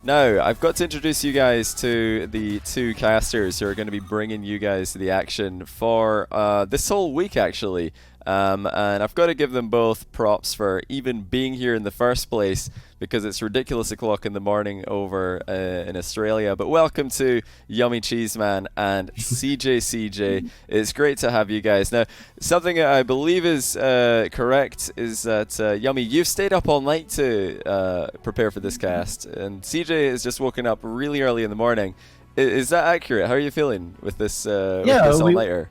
Now, I've got to introduce you guys to the two casters who are going to be bringing you guys the action for this whole week, actually. And I've got to give them both props for even being here in the first place, because it's ridiculous o'clock in the morning over in Australia. But welcome to Yummy Cheeseman and CJ. It's great to have you guys. Now, something I believe is correct is that, Yummy, you've stayed up all night to prepare for this cast, and CJ has just woken up really early in the morning. Is that accurate? How are you feeling with this, all-nighter?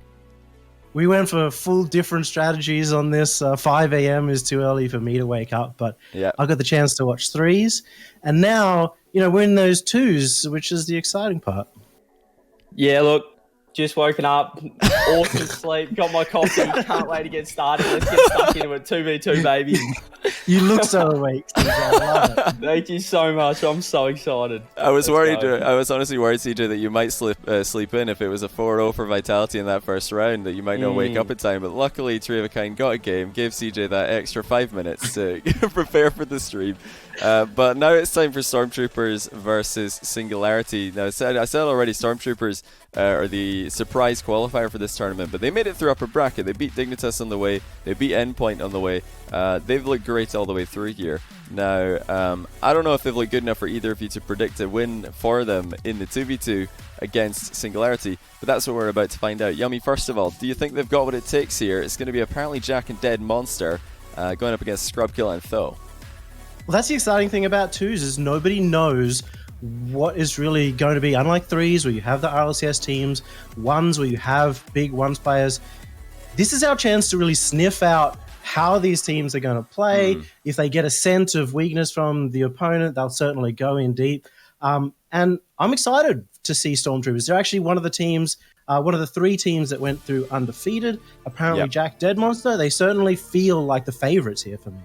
We went for full different strategies on this. 5 a.m. is too early for me to wake up, but I got the chance to watch threes. And now, we're in those twos, which is the exciting part. Yeah, look, just woken up, awesome sleep, got my coffee, can't wait to get started. Let's get stuck into it, 2v2, baby. You look so awake, CJ. I love it. Thank you so much. I'm so excited. I was honestly worried, CJ, that you might sleep in if it was a 4-0 for Vitality in that first round, that you might not wake up in time. But luckily, Tree of a Kind got a game, gave CJ that extra 5 minutes to prepare for the stream. But now it's time for Stormtroopers versus Singularity. Now, I said already, Stormtroopers are the surprise qualifier for this tournament, but they made it through upper bracket. They beat Dignitas on the way. They beat Endpoint on the way. They've looked great all the way through here. Now, I don't know if they've looked good enough for either of you to predict a win for them in the 2v2 against Singularity, but that's what we're about to find out. Yummy, first of all, do you think they've got what it takes here? It's going to be apparently Jack and Dead Monster going up against Scrubkiller and Tho. Well, that's the exciting thing about twos, is nobody knows what is really going to be. Unlike threes, where you have the RLCS teams, ones where you have big ones players, this is our chance to really sniff out how these teams are going to play. If they get a sense of weakness from the opponent, they'll certainly go in deep. And I'm excited to see Stormtroopers. They're actually one of the teams, one of the three teams that went through undefeated. Apparently, Jack, Dead Monster, they certainly feel like the favorites here for me.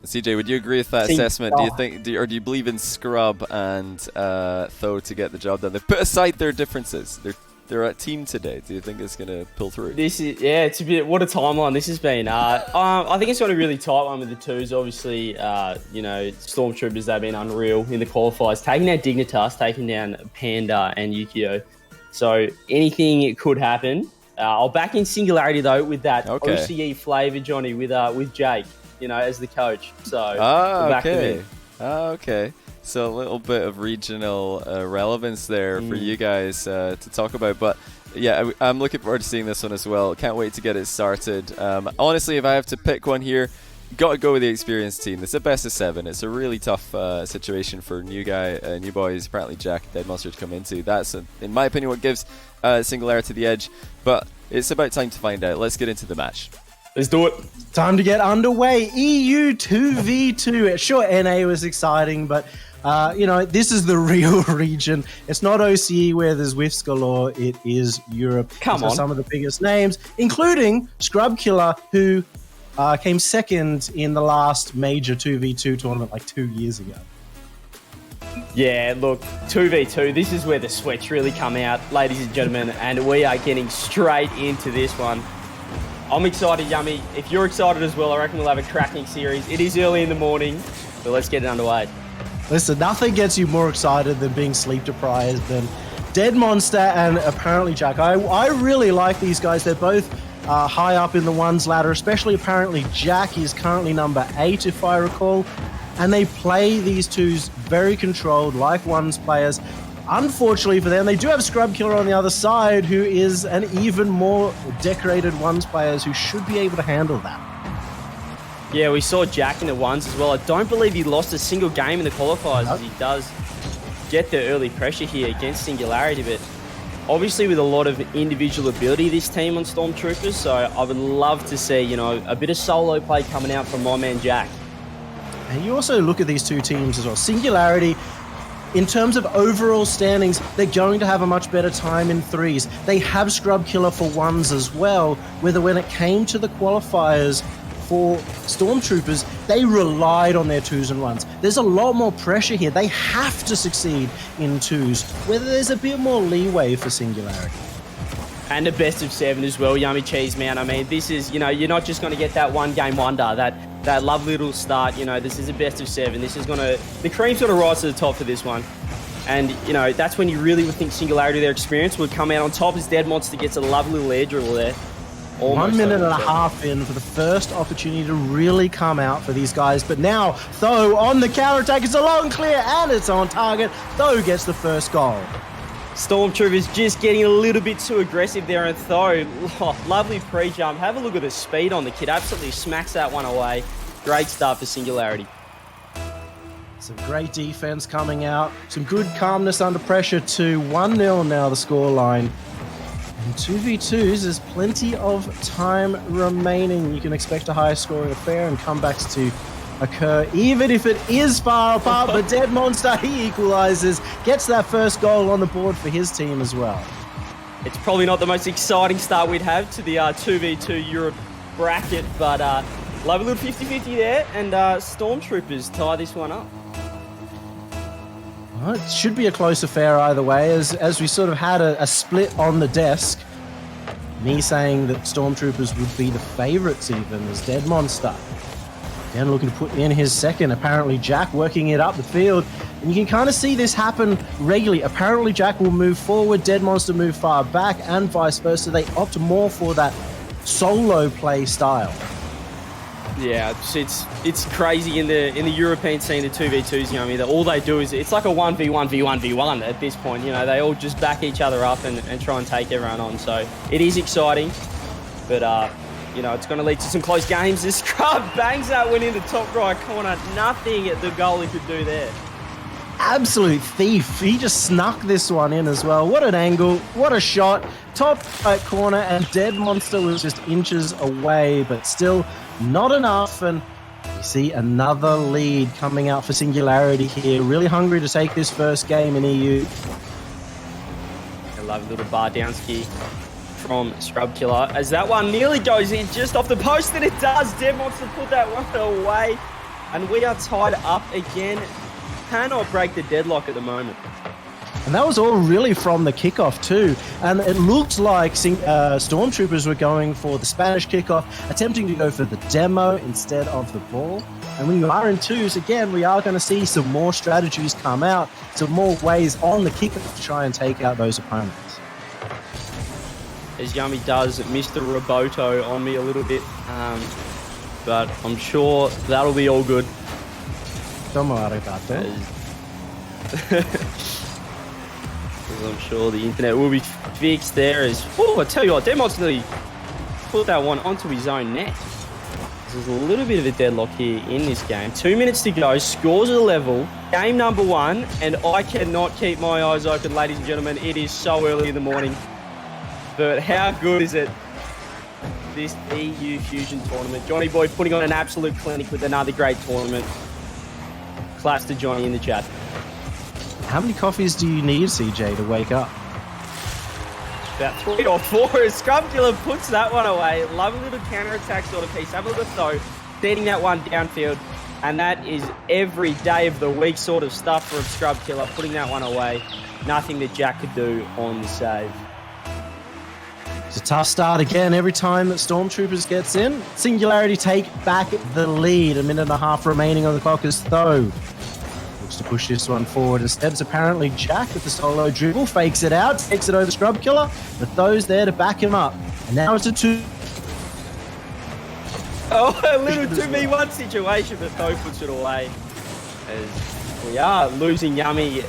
CJ, would you agree with that assessment? Do you think, or do you believe in Scrub and Tho to get the job done? They've put aside their differences. They're a team today. Do you think it's going to pull through? It's a bit. What a timeline this has been. I think it's got a really tight one with the twos. Obviously, Stormtroopers, they've been unreal in the qualifiers, taking down Dignitas, taking down Panda and Yukio. So anything could happen. I'll back in Singularity though with that OCE flavour, Johnny, with Jake, as the coach. So okay. So a little bit of regional relevance there for you guys to talk about. But yeah, I'm looking forward to seeing this one as well. Can't wait to get it started. Honestly, if I have to pick one here, got to go with the experienced team. It's a best of 7. It's a really tough situation for new boys, apparently Jack and Dead Monster, to come into. That's, in my opinion, what gives Singularity the edge. But it's about time to find out. Let's get into the match. Let's do it. Time to get underway. EU 2v2. Sure, NA was exciting, but this is the real region. It's not OCE where there's whiffs galore. It is Europe. Come on. Some of the biggest names, including Scrubkiller, who came second in the last major 2v2 tournament like 2 years ago. Yeah, look, 2v2, this is where the sweats really come out, ladies and gentlemen, and we are getting straight into this one. I'm excited, Yummy. If you're excited as well, I reckon we'll have a cracking series. It is early in the morning, but let's get it underway. Listen, nothing gets you more excited than being sleep deprived than Dead Monster and apparently Jack. I really like these guys. They're both high up in the ones ladder, especially apparently Jack is currently number 8, if I recall. And they play these twos very controlled, like ones players. Unfortunately for them, they do have Scrubkiller on the other side, who is an even more decorated ones players who should be able to handle that. Yeah, we saw Jack in the ones as well. I don't believe he lost a single game in the qualifiers, as he does get the early pressure here against Singularity, but obviously with a lot of individual ability, this team on Stormtroopers, so I would love to see, a bit of solo play coming out from my man Jack. And you also look at these two teams as well. Singularity, in terms of overall standings, they're going to have a much better time in threes. They have Scrubkiller for ones as well, whether when it came to the qualifiers for Stormtroopers, they relied on their twos and ones. There's a lot more pressure here. They have to succeed in twos, whether there's a bit more leeway for Singularity. And a best of 7 as well, Yummy Cheese, man. I mean, this is, you're not just going to get that one game wonder, that that lovely little start. You know, this is a best of 7. This is the cream's gonna rise to the top for this one. And, you know, that's when you really would think Singularity, their experience, would come out on top as Dead Monster gets a lovely little air dribble there. Almost 1 minute and a half in for the first opportunity to really come out for these guys. But now, Tho on the counter-attack. It's a long clear, and it's on target. Tho gets the first goal. Stormtroopers just getting a little bit too aggressive there, and Tho, lovely pre-jump. Have a look at the speed on the kid. Absolutely smacks that one away. Great start for Singularity. Some great defense coming out. Some good calmness under pressure too. 1-0 now the scoreline. And 2v2s, there's plenty of time remaining. You can expect a higher scoring affair and comebacks to occur, even if it is far apart. But Dead Monster, he equalizes, gets that first goal on the board for his team as well. It's probably not the most exciting start we'd have to the 2v2 Europe bracket, but love a little 50-50 there, and Stormtroopers tie this one up. Well, it should be a close affair either way, as we sort of had a split on the desk. Me saying that Stormtroopers would be the favourites even, as Dead Monster. Again, looking to put in his second. Apparently Jack working it up the field. And you can kind of see this happen regularly. Apparently Jack will move forward, Dead Monster move far back, and vice versa. They opt more for that solo play style. Yeah, it's crazy in the European scene, the 2v2s, you know what I mean? That all they do is, it's like a 1v1v1v1 at this point. You know, they all just back each other up and try and take everyone on. So it is exciting, but you know, it's going to lead to some close games. This scrub bangs that one in the top right corner. Nothing the goalie could do there. Absolute thief. He just snuck this one in as well. What an angle. What a shot. Top right corner, and Dead Monster was just inches away, but still not enough. And we see another lead coming out for Singularity here. Really hungry to take this first game in EU. I love a little bar down ski from Scrub Killer as that one nearly goes in just off the post, and it does. Dead Monster put that one away, and we are tied up again. Cannot break the deadlock at the moment. And that was all really from the kickoff too. And it looked like Stormtroopers were going for the Spanish kickoff, attempting to go for the demo instead of the ball. And when you are in twos, again, we are going to see some more strategies come out, some more ways on the kickoff to try and take out those opponents. As Yummy does Mr. Roboto on me a little bit, but I'm sure that'll be all good. Tomo arigato. I'm sure the internet will be fixed there. I tell you what, Dead Monster nearly put that one onto his own net. There's a little bit of a deadlock here in this game. 2 minutes to go, scores are level. Game number 1, and I cannot keep my eyes open, ladies and gentlemen. It is so early in the morning. But how good is it? This EU Fusion tournament. Johnny Boy putting on an absolute clinic with another great tournament. Claps to Johnny in the chat. How many coffees do you need, CJ, to wake up? About 3 or 4. Scrub Killer puts that one away. Love a little counter-attack sort of piece. Have a look at Tho, setting that one downfield. And that is every day of the week sort of stuff for Scrub Killer, putting that one away. Nothing that Jack could do on the save. It's a tough start again every time that Stormtroopers gets in. Singularity take back the lead. 1.5 minutes remaining on the clock as Tho looks to push this one forward. Instead, it's apparently Jack with the solo dribble, fakes it out, takes it over Scrub Killer, but Tho's there to back him up. And now it's a 2. Oh, a little 2v1 situation, but Tho puts it away. As we are losing Yummy.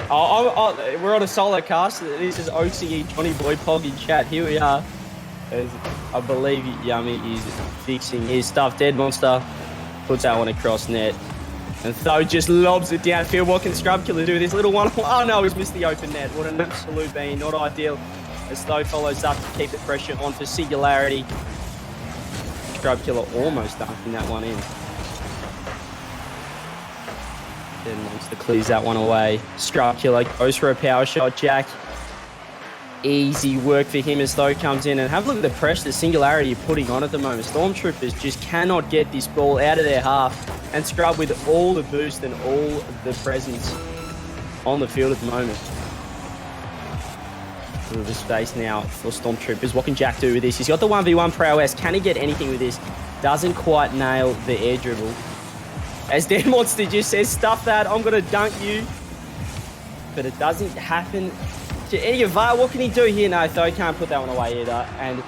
We're on a solo cast. This is OCE Johnny Boy Pog in chat. Here we are. As I believe Yummy is fixing his stuff. Dead Monster puts that one across net. And Tho just lobs it downfield. What can Scrub Killer do? This little one. Oh no, he's missed the open net. What an absolute bean. Not ideal. As Tho follows up to keep the pressure on for Singularity. Scrub Killer almost dunking that one in. Dead Monster clears that one away. Scrub Killer goes for a power shot. Jack, easy work for him as Tho comes in. And have a look at the pressure the Singularity are putting on at the moment. Stormtroopers just cannot get this ball out of their half. And Scrub with all the boost and all the presence on the field at the moment. A little bit of space now for Stormtroopers. What can Jack do with this? He's got the 1v1 prowess. Can he get anything with this? doesn't quite nail the air dribble. As Dan Monster just says, stuff that, I'm going to dunk you. But it doesn't happen to any of that. What can he do here? No, though, he can't put that one away either. And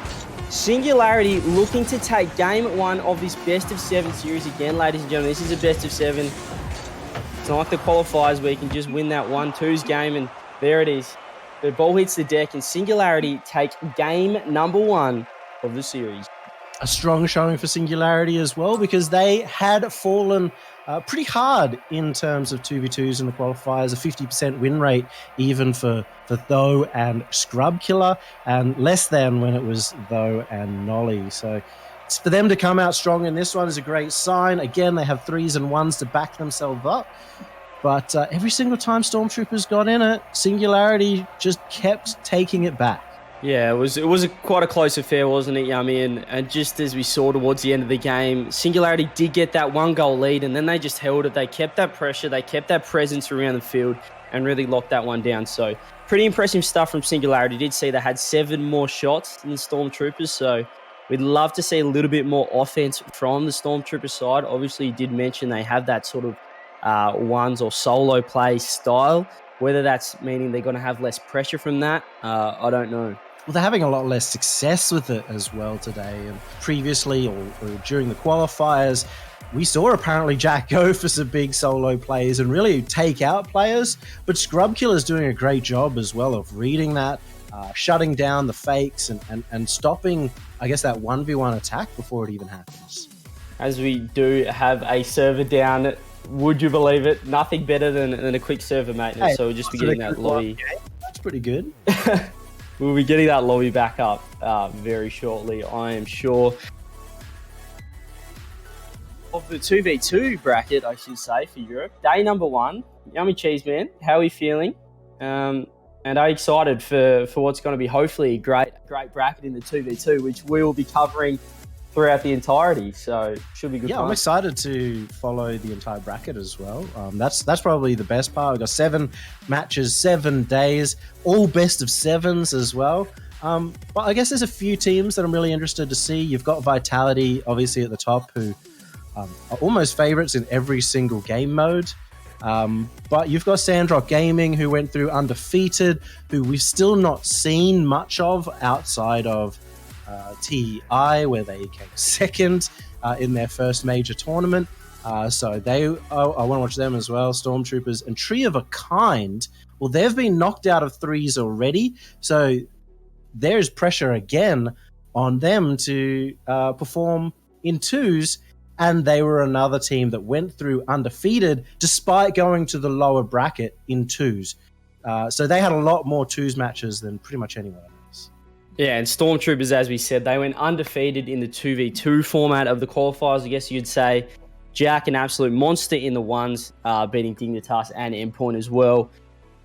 Singularity looking to take game 1 of this best of 7 series again, ladies and gentlemen. This is a best of 7. It's not like the qualifiers where you can just win that 1-2's game, and there it is. The ball hits the deck, and Singularity take game number 1 of the series. A strong showing for Singularity as well, because they had fallen pretty hard in terms of 2v2s in the qualifiers, a 50% win rate even for Tho and Scrub Killer, and less than when it was Tho and Nolly. So it's for them to come out strong in this one is a great sign. Again, they have 3s and 1s to back themselves up. But every single time Stormtroopers got in it, Singularity just kept taking it back. Yeah, it was quite a close affair, wasn't it, Yummy? And just as we saw towards the end of the game, Singularity did get that 1-goal lead, and then they just held it. They kept that pressure, they kept that presence around the field, and really locked that one down. So pretty impressive stuff from Singularity. Did see they had 7 more shots than the Stormtroopers, so we'd love to see a little bit more offense from the Stormtrooper side. Obviously, you did mention they have that sort of ones or solo play style. Whether that's meaning they're going to have less pressure from that, I don't know. Well, they're having a lot less success with it as well today. And previously or during the qualifiers, we saw apparently Jack go for some big solo plays and really take out players. But Scrub Killer's doing a great job as well of reading that, shutting down the fakes and stopping, I guess, that 1v1 attack before it even happens. As we do have a server down, would you believe it? Nothing better than a quick server maintenance. Hey, so we'll just be getting that lobby. That's pretty good. We'll be getting that lobby back up very shortly, I am sure. Of the 2v2 bracket, I should say, for Europe. Day number 1. Yummy Cheese Man, how are you feeling? And are you excited for what's going to be hopefully a great bracket in the 2v2, which we will be covering throughout the entirety, so should be good. Yeah, fun. I'm excited to follow the entire bracket as well. That's probably the best part. We've got 7 matches, 7 days, all best of 7s as well. But I guess there's a few teams that I'm really interested to see. You've got Vitality, obviously, at the top, who are almost favorites in every single game mode. But you've got Sandrock Gaming, who went through undefeated, who we've still not seen much of outside of TI, where they came second in their first major tournament. So I want to watch them as well. Stormtroopers and Tree of a Kind. Well, they've been knocked out of 3s already. So there's pressure again on them to perform in 2s. And they were another team that went through undefeated despite going to the lower bracket in 2s. So they had a lot more 2s matches than pretty much anyone else. Yeah, and Stormtroopers, as we said, they went undefeated in the 2v2 format of the qualifiers, I guess you'd say. Jack, an absolute monster in the 1s, beating Dignitas and Endpoint as well.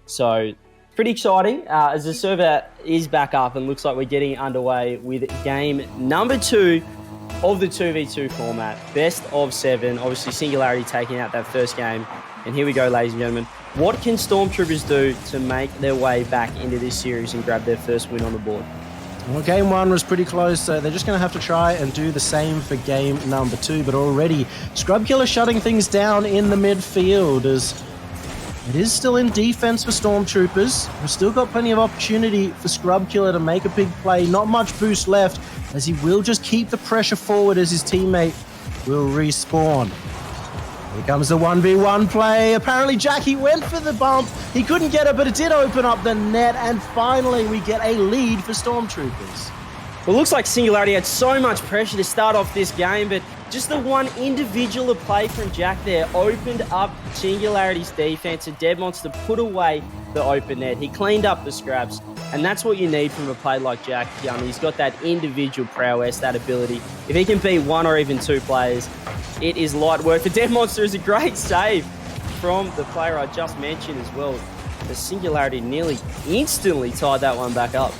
So, pretty exciting as the server is back up and looks like we're getting underway with game number 2 of the 2v2 format. Best of 7. Obviously, Singularity taking out that first game. And here we go, ladies and gentlemen. What can Stormtroopers do to make their way back into this series and grab their first win on the board? Well, game 1 was pretty close, so they're just going to have to try and do the same for game number 2. But already, Scrub Killer shutting things down in the midfield as it is still in defense for Stormtroopers. We've still got plenty of opportunity for Scrub Killer to make a big play. Not much boost left, as he will just keep the pressure forward as his teammate will respawn. Here comes the 1v1 play. Apparently, Jackie went for the bump. He couldn't get it, but it did open up the net. And finally, we get a lead for Stormtroopers. Well, it looks like Singularity had so much pressure to start off this game, but just the one individual play from Jack there opened up Singularity's defense, and Dead Monster put away the open net. He cleaned up the scraps, and that's what you need from a play like Jack. He's got that individual prowess, that ability. If he can beat 1 or even 2 players, it is light work. The Dead Monster is a great save from the player I just mentioned as well. The Singularity nearly instantly tied that one back up.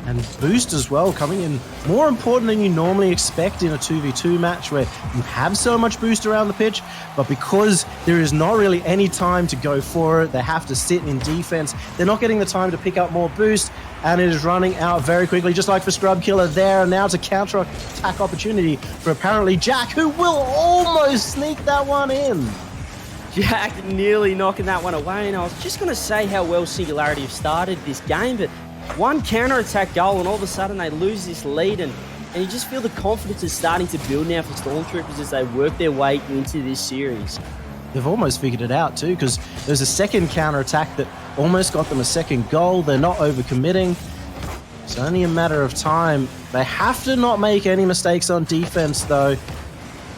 And boost as well, coming in more important than you normally expect in a 2v2 match where you have so much boost around the pitch, but because there is not really any time to go for it, they have to sit in defense. They're not getting the time to pick up more boost, and it is running out very quickly, just like for Scrub Killer there. And now it's a counter-attack opportunity for apparently Jack, who will almost sneak that one in. Jack nearly knocking that one away, and I was just going to say how well Singularity have started this game, but one counter-attack goal and all of a sudden they lose this lead, and you just feel the confidence is starting to build now for Stormtroopers as they work their way into this series. They've almost figured it out too, because there's a second counter-attack that almost got them a second goal. They're not overcommitting. It's only a matter of time. They have to not make any mistakes on defense though.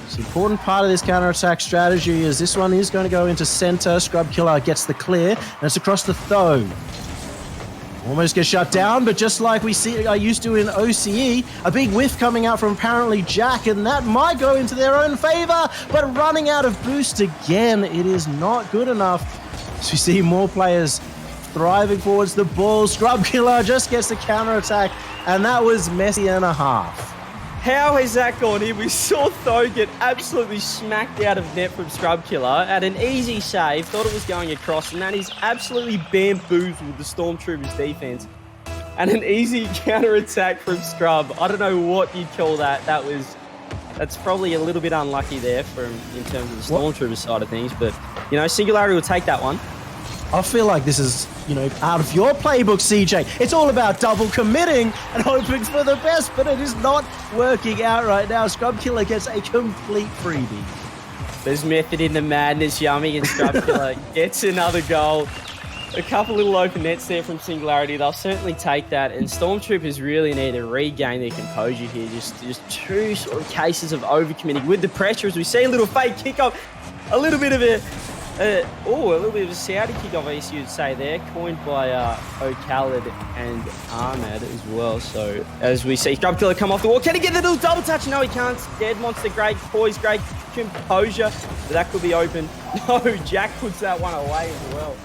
It's an important part of this counter-attack strategy as this one is going to go into center. Scrub Killer gets the clear, and it's across the Tho. Almost gets shut down, but just like we are used to in OCE, a big whiff coming out from apparently Jack, and that might go into their own favor, but running out of boost again, it is not good enough. So we see more players thriving towards the ball. Scrub Killer just gets the counter-attack, and that was messy and a half. How has that gone in? We saw Tho get absolutely smacked out of net from Scrub Killer at an easy save, thought it was going across, and that is absolutely bamboozled the Stormtroopers defense. And an easy counter-attack from Scrub. I don't know what you'd call that. That's probably a little bit unlucky there in terms of the Stormtroopers side of things, but you know, Singularity will take that one. I feel like this is, out of your playbook, CJ. It's all about double committing and hoping for the best, but it is not working out right now. Scrub Killer gets a complete freebie. There's method in the madness, Yummy, and Scrub Killer gets another goal. A couple little open nets there from Singularity. They'll certainly take that, and Stormtroopers really need to regain their composure here. Just two sort of cases of overcommitting with the pressure as we see a little fake kickoff, a little bit of a Saudi kickoff, I guess you'd say there, coined by O'Khaled and Ahmed as well. So as we see Scrub Killer come off the wall, can he get the little double touch? No, he can't. Dead Monster, great poise, great composure, but that could be open. No, Jack puts that one away as well.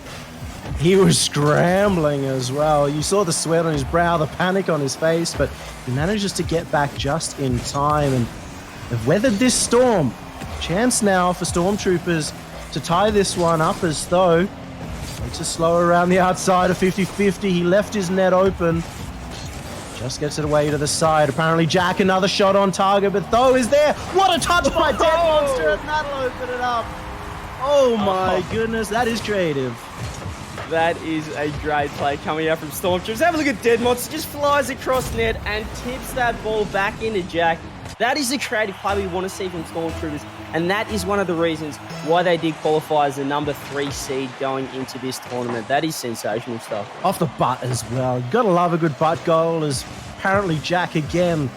He was scrambling as well. You saw the sweat on his brow, the panic on his face, but he manages to get back just in time, and they've weathered this storm. Chance now for Stormtroopers to tie this one up as though it's a slow around the outside of 50-50. He left his net open. Just gets it away to the side. Apparently Jack, another shot on target, but Tho is there. What a touch by Dead Monster, and that'll open it up. Oh my goodness, that is creative. That is a great play coming out from Stormtroopers. Have a look at Dead Monster, just flies across net and tips that ball back into Jack. That is the creative play we want to see from Stormtroopers, and that is one of the reasons why they did qualify as the number 3 seed going into this tournament. That is sensational stuff. Off the butt as well. Gotta love a good butt goal, as apparently Jack again.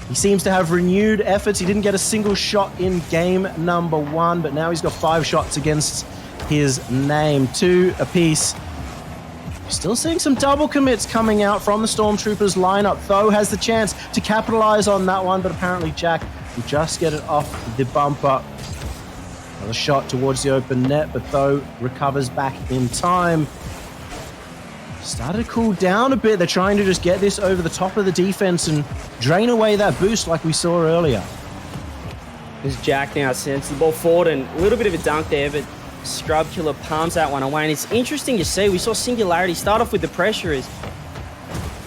He seems to have renewed efforts. He didn't get a single shot in game number 1, but now he's got 5 shots against his name, 2 apiece. Still seeing some double commits coming out from the Stormtroopers lineup. Tho has the chance to capitalize on that one, but apparently Jack will just get it off the bumper. Another shot towards the open net, but Tho recovers back in time. Started to cool down a bit. They're trying to just get this over the top of the defense and drain away that boost like we saw earlier. As Jack now sends the ball forward, and a little bit of a dunk there, but Scrub Killer palms that one away, and it's interesting to see. We saw Singularity start off with the pressure as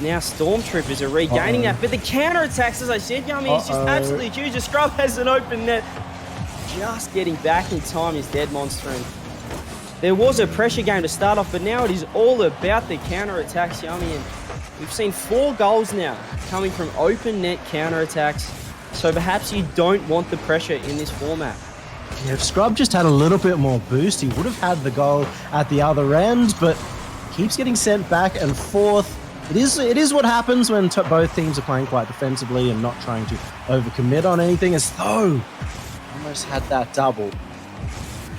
now Stormtroopers are regaining that, but the counter-attacks, as I said, Yummy, is just absolutely huge. The Scrub has an open net. Just getting back in time is Dead Monster, and there was a pressure game to start off, but now it is all about the counter-attacks, Yummy, and we've seen 4 goals now coming from open net counter-attacks, so perhaps you don't want the pressure in this format. Yeah, if Scrub just had a little bit more boost, he would have had the goal at the other end, but keeps getting sent back and forth. It is what happens when both teams are playing quite defensively and not trying to overcommit on anything, as though almost had that double.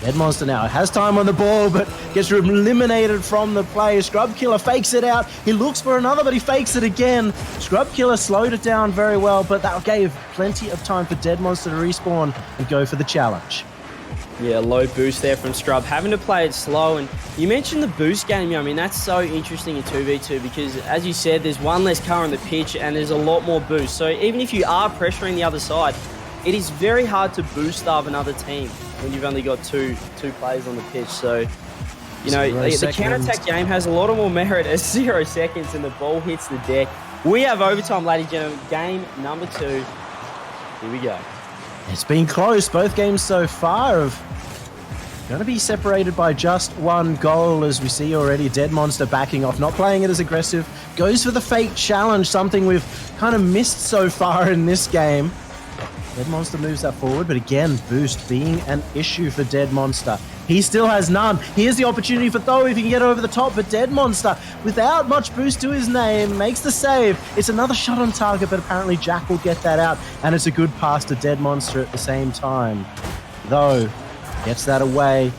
Dead Monster now has time on the ball, but gets eliminated from the play. Scrub Killer fakes it out. He looks for another, but he fakes it again. Scrub Killer slowed it down very well, but that gave plenty of time for Dead Monster to respawn and go for the challenge. Yeah, low boost there from Scrub, having to play it slow. And you mentioned the boost game. I mean, that's so interesting in 2v2 because, as you said, there's one less car on the pitch and there's a lot more boost. So even if you are pressuring the other side, it is very hard to boost starve another team when you've only got two players on the pitch. So, you know, the counter-attack game has a lot of more merit as 0 seconds and the ball hits the deck. We have overtime, ladies and gentlemen. Game number 2. Here we go. It's been close. Both games so far have going to be separated by just 1 goal, as we see already. Dead Monster backing off, not playing it as aggressive. Goes for the fake challenge, something we've kind of missed so far in this game. Dead Monster moves that forward, but again, boost being an issue for Dead Monster. He still has none. Here's the opportunity for Tho if he can get over the top, but Dead Monster, without much boost to his name, makes the save. It's another shot on target, but apparently Jack will get that out, and it's a good pass to Dead Monster at the same time. Tho gets that away.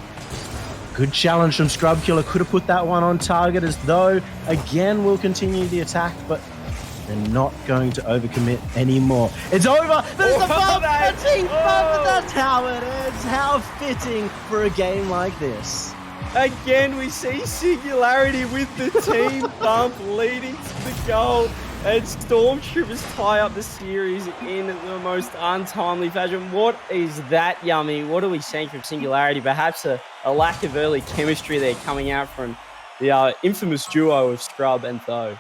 Good challenge from Scrub Killer. Could have put that one on target, as Tho again will continue the attack, but they're not going to overcommit anymore. It's over. There's the bump. A team bump, but that's how it ends. How fitting for a game like this. Again, we see Singularity with the team bump leading to the goal. And Stormtroopers tie up the series in the most untimely fashion. What is that, Yummy? What are we seeing from Singularity? Perhaps a lack of early chemistry there coming out from the infamous duo of Scrub and Tho.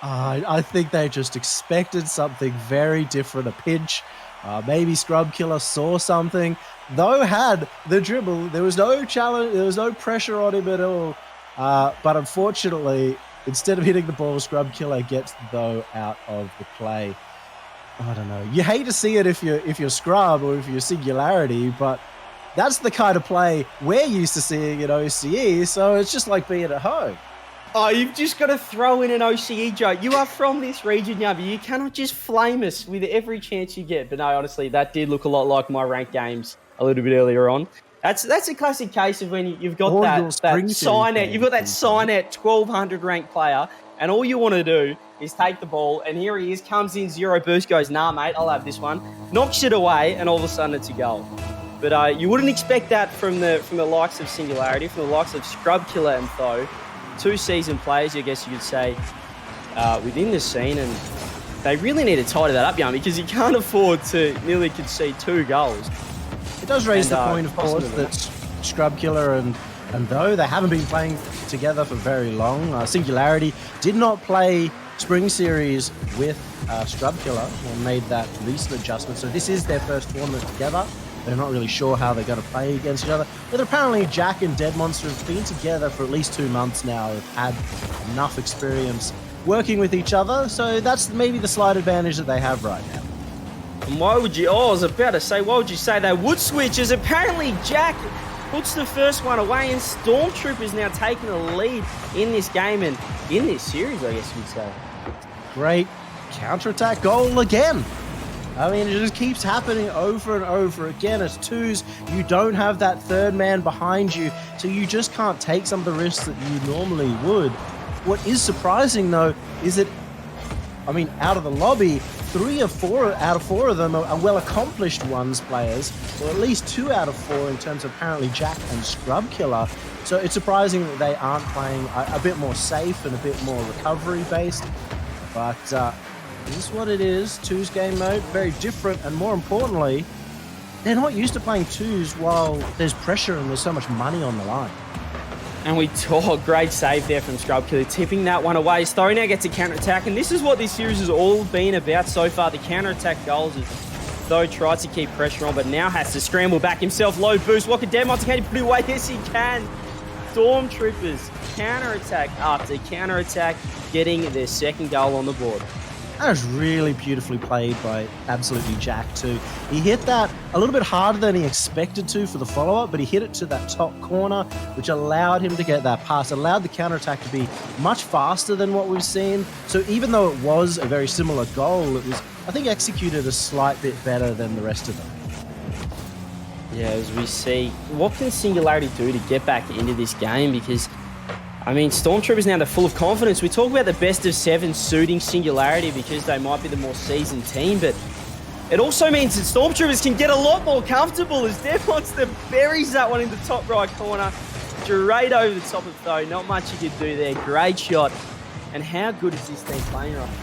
I think they just expected something very different, a pinch. Maybe Scrub Killer saw something. Tho had the dribble. There was no challenge. There was no pressure on him at all. But unfortunately, instead of hitting the ball, Scrub Killer gets Tho out of the play. I don't know. You hate to see it if you're Scrub or if you're Singularity, but that's the kind of play we're used to seeing in OCE. So it's just like being at home. Oh, you've just got to throw in an OCE joke. You are from this region, Yubby. You cannot just flame us with every chance you get. But no, honestly, that did look a lot like my ranked games a little bit earlier on. That's a classic case of when you've got that sign-out. You've got that sign-out 1,200 ranked player, and all you want to do is take the ball, and here he is, comes in, 0 boost, goes, nah, mate, I'll have this one. Knocks it away, and all of a sudden it's a goal. But you wouldn't expect that from the likes of Singularity, from the likes of Scrub Killer and Tho. 2 seasoned players, I guess you could say, within the scene, and they really need to tidy that up, Yummy, because you can't afford to nearly concede 2 goals. It does raise the point, of course, that Scrub Killer and Tho, they haven't been playing together for very long. Singularity did not play Spring Series with Scrub Killer and made that recent adjustment, so this is their first tournament together. They're not really sure how they're going to play against each other. But apparently Jack and Dead Monster have been together for at least 2 months now. They've had enough experience working with each other. So that's maybe the slight advantage that they have right now. And why would you... Oh, I was about to say, why would you say they would switch? As apparently Jack puts the first one away and Stormtroopers now taking the lead in this game and in this series, I guess you'd say. Great counterattack goal again. I mean, it just keeps happening over and over again. As 2s, you don't have that third man behind you, so you just can't take some of the risks that you normally would. What is surprising, though, is that, I mean, out of the lobby, 3 or 4 out of 4 of them are well-accomplished ones players, or at least 2 out of 4 in terms of apparently Jack and Scrub Killer. So it's surprising that they aren't playing a bit more safe and a bit more recovery-based. But it is what it is. 2s game mode, very different, and more importantly, they're not used to playing 2s while there's pressure and there's so much money on the line. And great save there from Scrub Killer, tipping that one away. Story now gets a counter-attack, and this is what this series has all been about so far. The counter-attack goals, Tho tries to keep pressure on, but now has to scramble back himself. Low boost. What can Dead Monster? Can he put it away? Yes, he can. Stormtroopers, counter-attack after counter-attack, getting their second goal on the board. That was really beautifully played by absolutely Jack too. He hit that a little bit harder than he expected to for the follow-up, but he hit it to that top corner, which allowed him to get that pass, allowed the counterattack to be much faster than what we've seen. So even though it was a very similar goal, it was, I think, executed a slight bit better than the rest of them. Yeah, as we see, what can Singularity do to get back into this game? Because I mean, Stormtroopers now, they're full of confidence. We talk about the best of 7 suiting Singularity because they might be the more seasoned team, but It also means that Stormtroopers can get a lot more comfortable as Dead Monster buries that one in the top right corner. Straight over the top of Tho. Not much you could do there. Great shot. And how good is this team playing right now?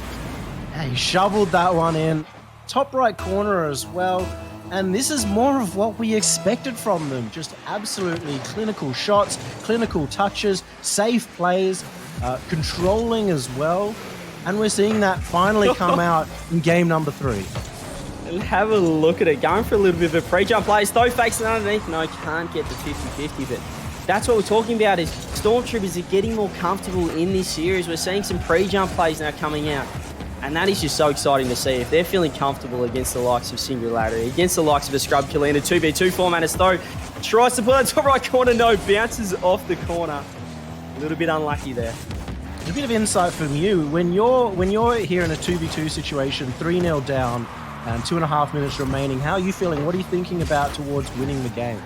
Yeah, he shoveled that one in. Top right corner as well. And this is more of what we expected from them. Just absolutely clinical shots, clinical touches, safe plays, controlling as well. And we're seeing that finally come out in game number 3. And have a look at it. Going for a little bit of a pre-jump play. Tho fakes it underneath. No, can't get the 50-50, but that's what we're talking about is Stormtroopers are getting more comfortable in this series. We're seeing some pre-jump plays now coming out. And that is just so exciting to see. If they're feeling comfortable against the likes of Singularity, against the likes of a Scrub Killer in a 2v2 format, as Tho tries to put that top right corner, no, bounces off the corner. A little bit unlucky there. A bit of insight from you. When you're here in a 2v2 situation, 3-0 down, and 2.5 minutes remaining, how are you feeling? What are you thinking about towards winning the game?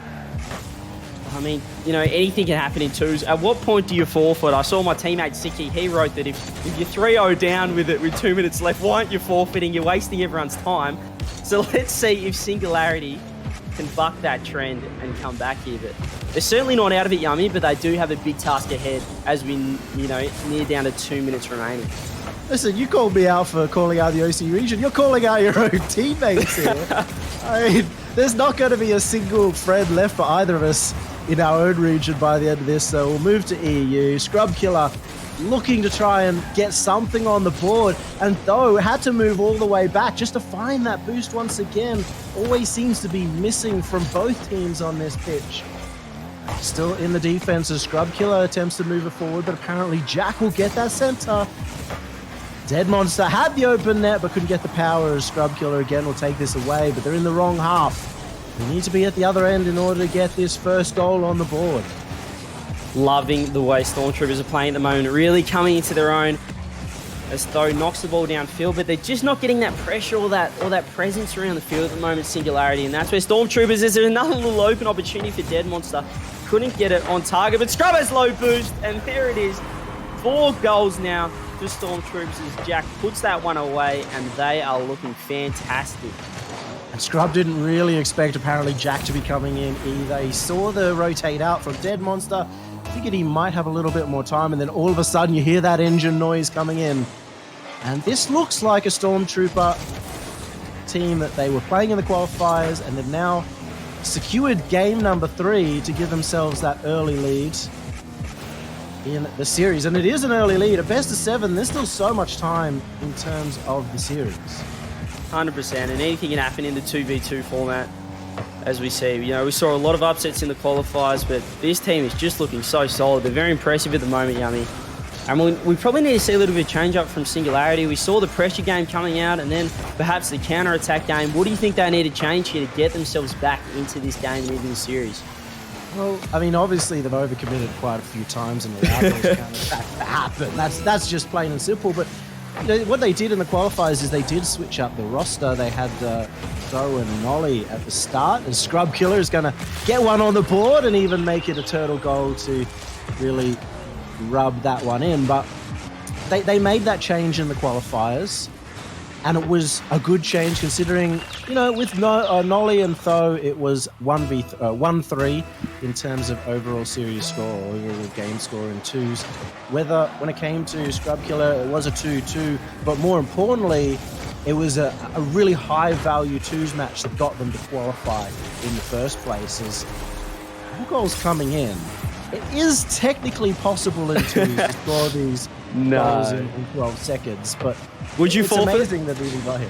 I mean, you know, anything can happen in twos. At what point do you forfeit? I saw my teammate Siki, he wrote that if you're 3-0 down with 2 minutes left, why aren't you forfeiting? You're wasting everyone's time. So let's see if Singularity can buck that trend and come back here. But they're certainly not out of it, Yummy, but they do have a big task ahead as we, you know, near down to 2 minutes remaining. Listen, you called me out for calling out the OC region. You're calling out your own teammates here. I mean, there's not going to be a single friend left for either of us in our own region by the end of this, so we'll move to EU. Scrub Killer looking to try and get something on the board, and Tho had to move all the way back just to find that boost once again. Always seems to be missing from both teams on this pitch. Still in the defense as Scrub Killer attempts to move it forward, but apparently Jack will get that center. Dead Monster had the open net but couldn't get the power as Scrub Killer again will take this away, but they're in the wrong half. They need to be at the other end in order to get this first goal on the board. Loving the way Stormtroopers are playing at the moment, really coming into their own as Tho knocks the ball downfield, but they're just not getting that pressure or that presence around the field at the moment, Singularity, and that's where Stormtroopers is another little open opportunity for Dead Monster. Couldn't get it on target, but Scrub has low boost, and there it is. 4 goals now for Stormtroopers as Jack puts that one away, and they are looking fantastic. And Scrub didn't really expect apparently Jack to be coming in either. He saw the rotate out from Dead Monster, figured he might have a little bit more time, and then all of a sudden you hear that engine noise coming in. And this looks like a Stormtrooper team that they were playing in the qualifiers, and they've now secured game number 3 to give themselves that early lead in the series. And it is an early lead. At best of 7, there's still so much time in terms of the series. 100%, and anything can happen in the 2v2 format, as we see. You know, we saw a lot of upsets in the qualifiers, but this team is just looking so solid. They're very impressive at the moment, Yummy. And we probably need to see a little bit of change up from Singularity. We saw the pressure game coming out, and then perhaps the counter-attack game. What do you think they need to change here to get themselves back into this game and into the series? Well, I mean, obviously they've overcommitted quite a few times and allowed those counter-attacks to happen. That's just plain and simple, but you know, what they did in the qualifiers is they did switch up the roster. They had Tho and Nolly at the start, and Scrub Killer is going to get one on the board and even make it a turtle goal to really rub that one in. But they made that change in the qualifiers, and it was a good change considering, you know, with Nolly and Tho, it was 1-3 in terms of overall series score, or overall game score in twos. Whether when it came to Scrub Killer, it was a 2-2, but more importantly, it was a really high value twos match that got them to qualify in the first place. As 4 goals coming in, it is technically possible in twos to score these goals in 12 seconds, but would you forfeit? It's amazing that we even got here.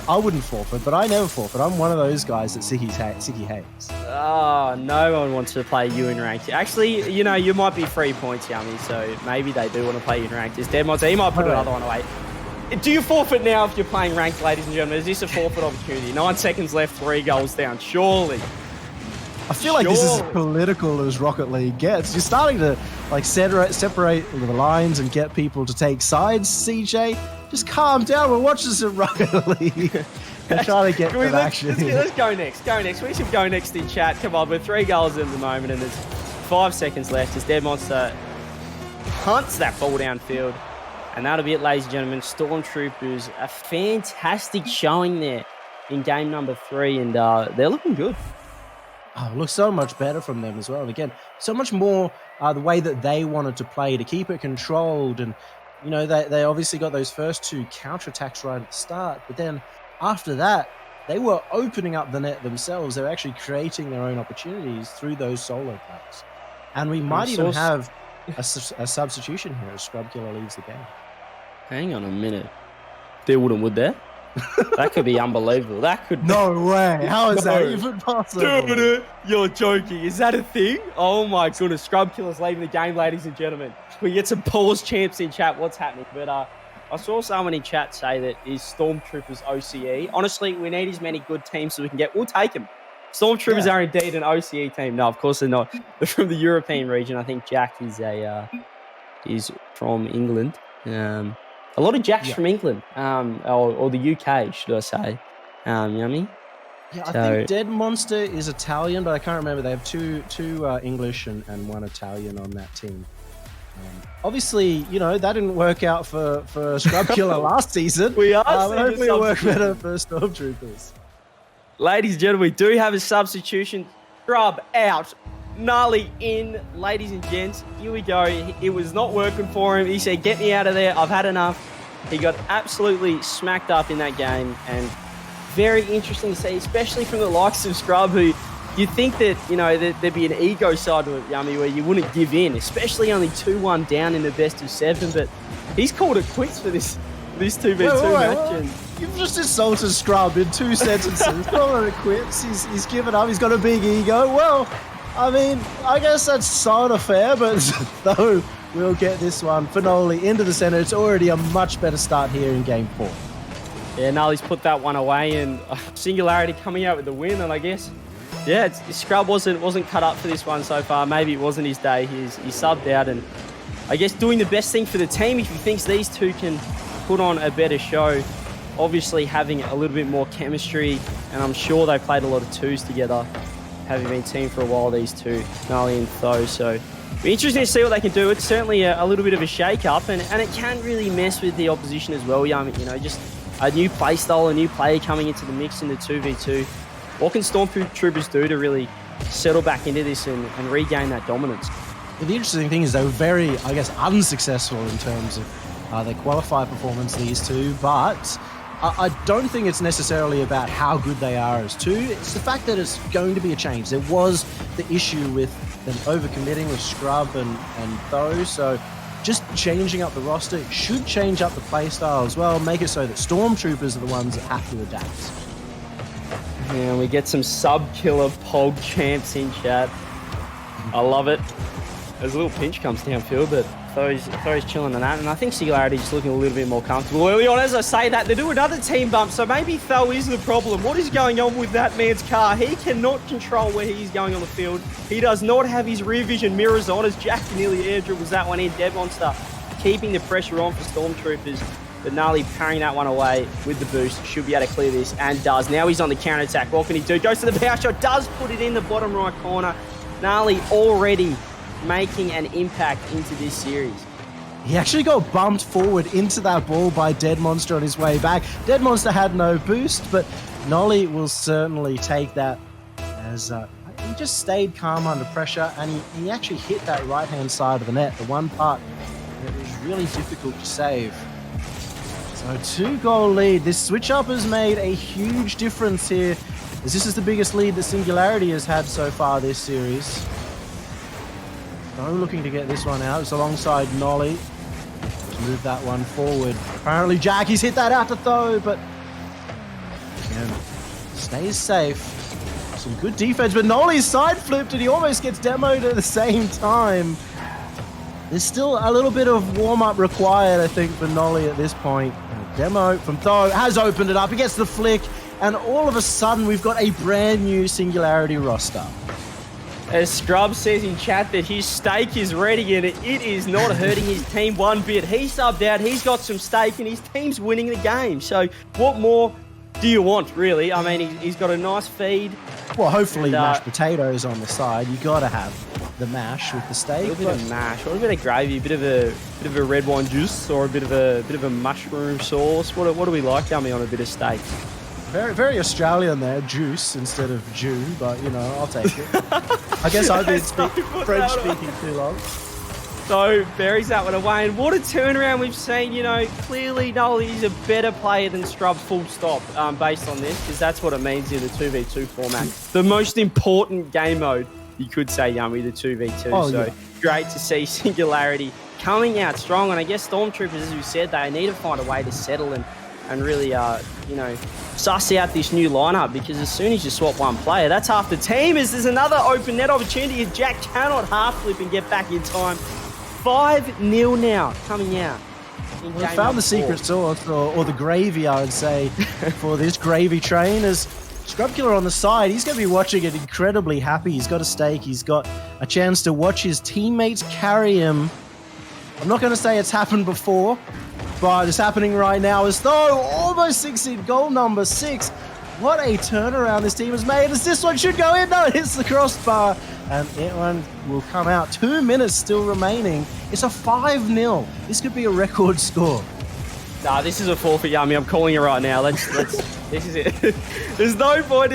I wouldn't forfeit, but I never forfeit. I'm one of those guys that Siki hates. Oh, no one wants to play you in ranked. Actually, you know, you might be 3 points, Yummy, so maybe they do want to play you in ranked. It's Dead Monster. He might put another one away. Do you forfeit now if you're playing ranked, ladies and gentlemen? Is this a forfeit opportunity? 9 seconds left, 3 goals down. Surely. I feel like this is as political as Rocket League gets. You're starting to like separate the lines and get people to take sides, CJ. Just calm down. We're watching this at Rocket League. We're trying to get some action. Let's go next. Go next. We should go next in chat. Come on, we're 3 goals in at the moment, and there's 5 seconds left as Dead Monster hunts that ball downfield. And that'll be it, ladies and gentlemen. Stormtroopers, a fantastic showing there in game number 3, and they're looking good. Oh, it looks so much better from them as well. And again, so much more the way that they wanted to play, to keep it controlled. And, you know, they obviously got those first 2 counterattacks right at the start. But then after that, they were opening up the net themselves. They were actually creating their own opportunities through those solo plays. And we might even have a substitution here as Scrub Killer leaves the game. Hang on a minute. There would there? That could be unbelievable. That could. No way. How is that even possible? Dude, you're joking. Is that a thing? Oh my goodness. Scrub Killer's leaving the game, ladies and gentlemen. We get some pause champs in chat. What's happening? But I saw someone in chat say that is Stormtroopers OCE. Honestly, we need as many good teams as we can get. We'll take them. Stormtroopers are indeed an OCE team. No, of course they're not. They're from the European region. I think Jack is from England. A lot of Jacks from England, or the UK, should I say. You know what I mean? Yeah, I think Dead Monster is Italian, but I can't remember. They have two English and 1 Italian on that team. Obviously, you know, that didn't work out for Scrub Killer last season. We are hopefully it'll work better for Stormtroopers. Ladies and gentlemen, we do have a substitution. Scrub out. Gnarly in, ladies and gents. Here we go. It was not working for him. He said, get me out of there. I've had enough. He got absolutely smacked up in that game. And very interesting to see, especially from the likes of Scrub, who you'd think that, you know, there'd be an ego side to it, Yummy, where you wouldn't give in, especially only 2-1 down in the best of 7. But he's called it quits for this 2v2 match. And you've just insulted Scrub in 2 sentences. Call it quits. He's given up. He's got a big ego. Well, I mean, I guess that's sort of fair, but though we'll get this one. Finoli into the center. It's already a much better start here in game 4. Yeah, Gnarly's put that one away, and Singularity coming out with the win. And I guess, yeah, Scrub wasn't cut up for this one so far. Maybe it wasn't his day. He's subbed out, and I guess doing the best thing for the team if he thinks these 2 can put on a better show. Obviously having a little bit more chemistry, and I'm sure they played a lot of 2s together, having been teamed for a while, these 2, Gnarly and Tho. So it'll be interesting to see what they can do. It's certainly a little bit of a shake-up, and it can really mess with the opposition as well. You know, just a new play style, a new player coming into the mix in the 2v2. What can Stormtroopers do to really settle back into this and regain that dominance? But the interesting thing is they were very, I guess, unsuccessful in terms of their qualifier performance, these 2, but I don't think it's necessarily about how good they are as 2. It's the fact that it's going to be a change. There was the issue with them overcommitting with Scrub and Tho, so just changing up the roster should change up the playstyle as well, make it so that Stormtroopers are the ones that have to adapt. Yeah, we get some sub-killer Pog champs in chat. I love it. As a little pinch comes downfield, but Tho's chilling on that, and I think Singularity is looking a little bit more comfortable early on. As I say that, they do another team bump, so maybe Tho is the problem. What is going on with that man's car? He cannot control where he's going on the field. He does not have his rear vision mirrors on, as Jack nearly air dribbles that one in. Dead Monster keeping the pressure on for Stormtroopers, but Gnarly parrying that one away with the boost. Should be able to clear this, and does. Now he's on the counter-attack. What can he do? Goes to the power shot, does put it in the bottom right corner. Gnarly already making an impact into this series. He actually got bumped forward into that ball by Dead Monster on his way back. Dead Monster had no boost, but Nolly will certainly take that as he just stayed calm under pressure, and he actually hit that right-hand side of the net, the one part that was really difficult to save. So 2-goal lead. This switch-up has made a huge difference here, as this is the biggest lead that Singularity has had so far this series. Tho looking to get this one out. It's alongside Nolly. Let's move that one forward. Apparently Jackie's hit that out to Tho, but again, stays safe. Some good defense, but Nolly's side flipped and he almost gets demoed at the same time. There's still a little bit of warm-up required, I think, for Nolly at this point. Demo from Tho has opened it up. He gets the flick, and all of a sudden we've got a brand new Singularity roster. As Scrub says in chat that his steak is ready, and it is not hurting his team one bit. He subbed out, he's got some steak, and his team's winning the game. So what more do you want, really? I mean, he's got a nice feed. Well, hopefully mashed potatoes on the side. You got to have the mash with the steak. A little bit of mash, or a bit of gravy, a bit of a red wine juice, or a bit of a mushroom sauce. What do we like, Yummy, on a bit of steak? Very, very Australian there, juice instead of Jew, but you know, I'll take it. I guess I've been French speaking too long. So buries that one away, and what a turnaround we've seen. You know, clearly Nolly is a better player than Scrub, full stop, based on this, because that's what it means in the 2v2 format. The most important game mode, you could say, Yummy, the 2v2. Oh, so yeah. great to see Singularity coming out strong, and I guess Stormtroopers, as we said, they need to find a way to settle and really, you know, suss out this new lineup, because as soon as you swap one player, that's half the team. As there's another open net opportunity, as Jack cannot half flip and get back in time. 5-0 now coming out. We found the secret sauce or the gravy, I would say, for this gravy train. As Scrubkiller on the side, he's going to be watching it incredibly happy. He's got a stake. He's got a chance to watch his teammates carry him. I'm not going to say it's happened before, but it's happening right now. As though almost 16, goal number 6. What a turnaround this team has made. As this one should go in. No, it hits the crossbar. And that one will come out. 2 minutes still remaining. It's a 5-0. This could be a record score. Nah, this is a forfeit, Yummy. I'm calling it right now. Let's this is it. There's no point.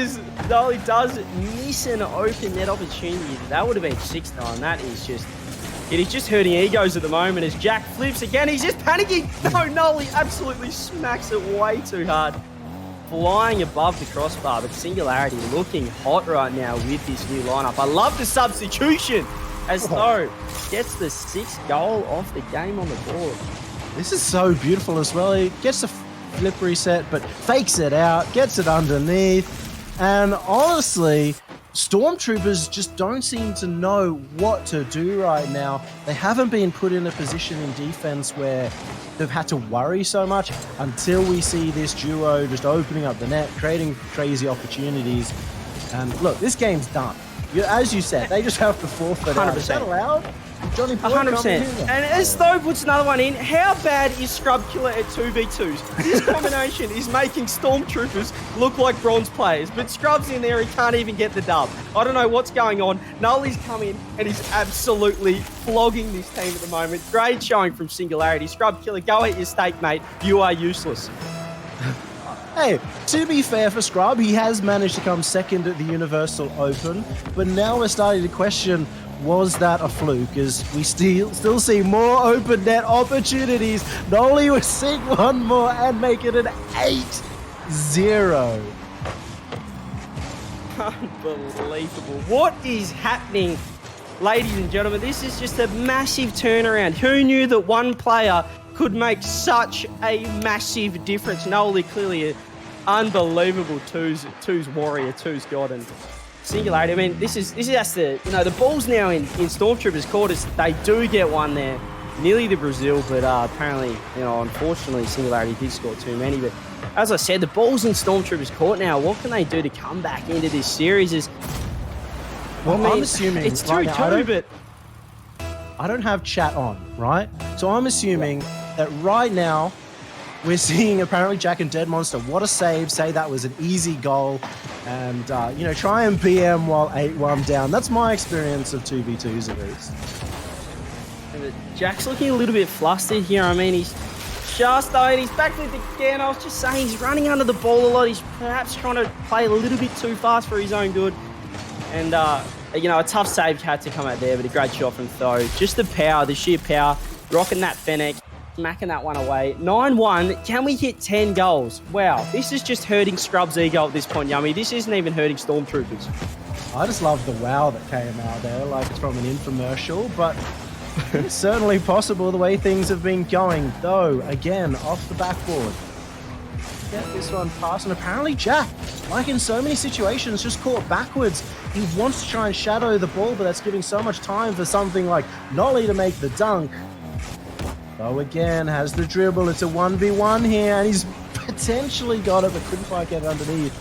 Nolly does miss an open net opportunity. That would have been 6-9. That is just... It is just hurting egos at the moment as Jack flips again. He's just panicking. No, Nolly absolutely smacks it way too hard. Flying above the crossbar, but Singularity looking hot right now with this new lineup. I love the substitution as though gets the 6th goal off the game on the board. This is so beautiful as well. He gets a flip reset, but fakes it out, gets it underneath. And honestly, Stormtroopers just don't seem to know what to do right now. They haven't been put in a position in defense where they've had to worry so much until we see this duo just opening up the net, creating crazy opportunities. And look, this game's done. As you said, they just have to forfeit out. Is that allowed? Johnny Boy 100%. And as Stowe puts another one in, how bad is Scrub Killer at 2v2s? This combination is making Stormtroopers look like bronze players, but Scrub's in there, he can't even get the dub. I don't know what's going on. Nolly's come in and he's absolutely flogging this team at the moment. Great showing from Singularity. Scrub Killer, go at your stake, mate. You are useless. Hey, to be fair for Scrub, he has managed to come second at the Universal Open, but now we're starting to question, was that a fluke? As we still see more open net opportunities. Nolly will sink one more and make it an 8-0. Unbelievable. What is happening, ladies and gentlemen? This is just a massive turnaround. Who knew that one player could make such a massive difference? Nolly clearly an unbelievable twos warrior, twos god, and Singularity. I mean, this is the, you know, the ball's now in Stormtroopers' court. They do get one there, nearly the Brazil, but apparently, you know, unfortunately, Singularity did score too many. But as I said, the ball's in Stormtroopers' court now. What can they do to come back into this series? Well, I mean, I'm assuming it's 2-2, but I don't have chat on, right? So I'm assuming that right now we're seeing apparently Jack and Dead Monster. What a save! Say that was an easy goal, and you know, try and BM while 8-1 down. That's my experience of 2v2s at least. And Jack's looking a little bit flustered here. I mean, he's just though, he's back with it again. I was just saying he's running under the ball a lot. He's perhaps trying to play a little bit too fast for his own good, and you know, a tough save had to come out there, but a great shot from Tho. Just the power, the sheer power, rocking that Fennec, smacking that one away. 9-1, can we hit 10 goals? Wow, this is just hurting Scrub's ego at this point, Yummy. This isn't even hurting Stormtroopers. I just love the wow that came out there, like it's from an infomercial, but it's certainly possible the way things have been going. Though, again, off the backboard. Get this one past, and apparently Jack, like in so many situations, just caught backwards. He wants to try and shadow the ball, but that's giving so much time for something like Nolly to make the dunk. Though again, has the dribble. It's a 1v1 here, and he's potentially got it, but couldn't quite get it underneath.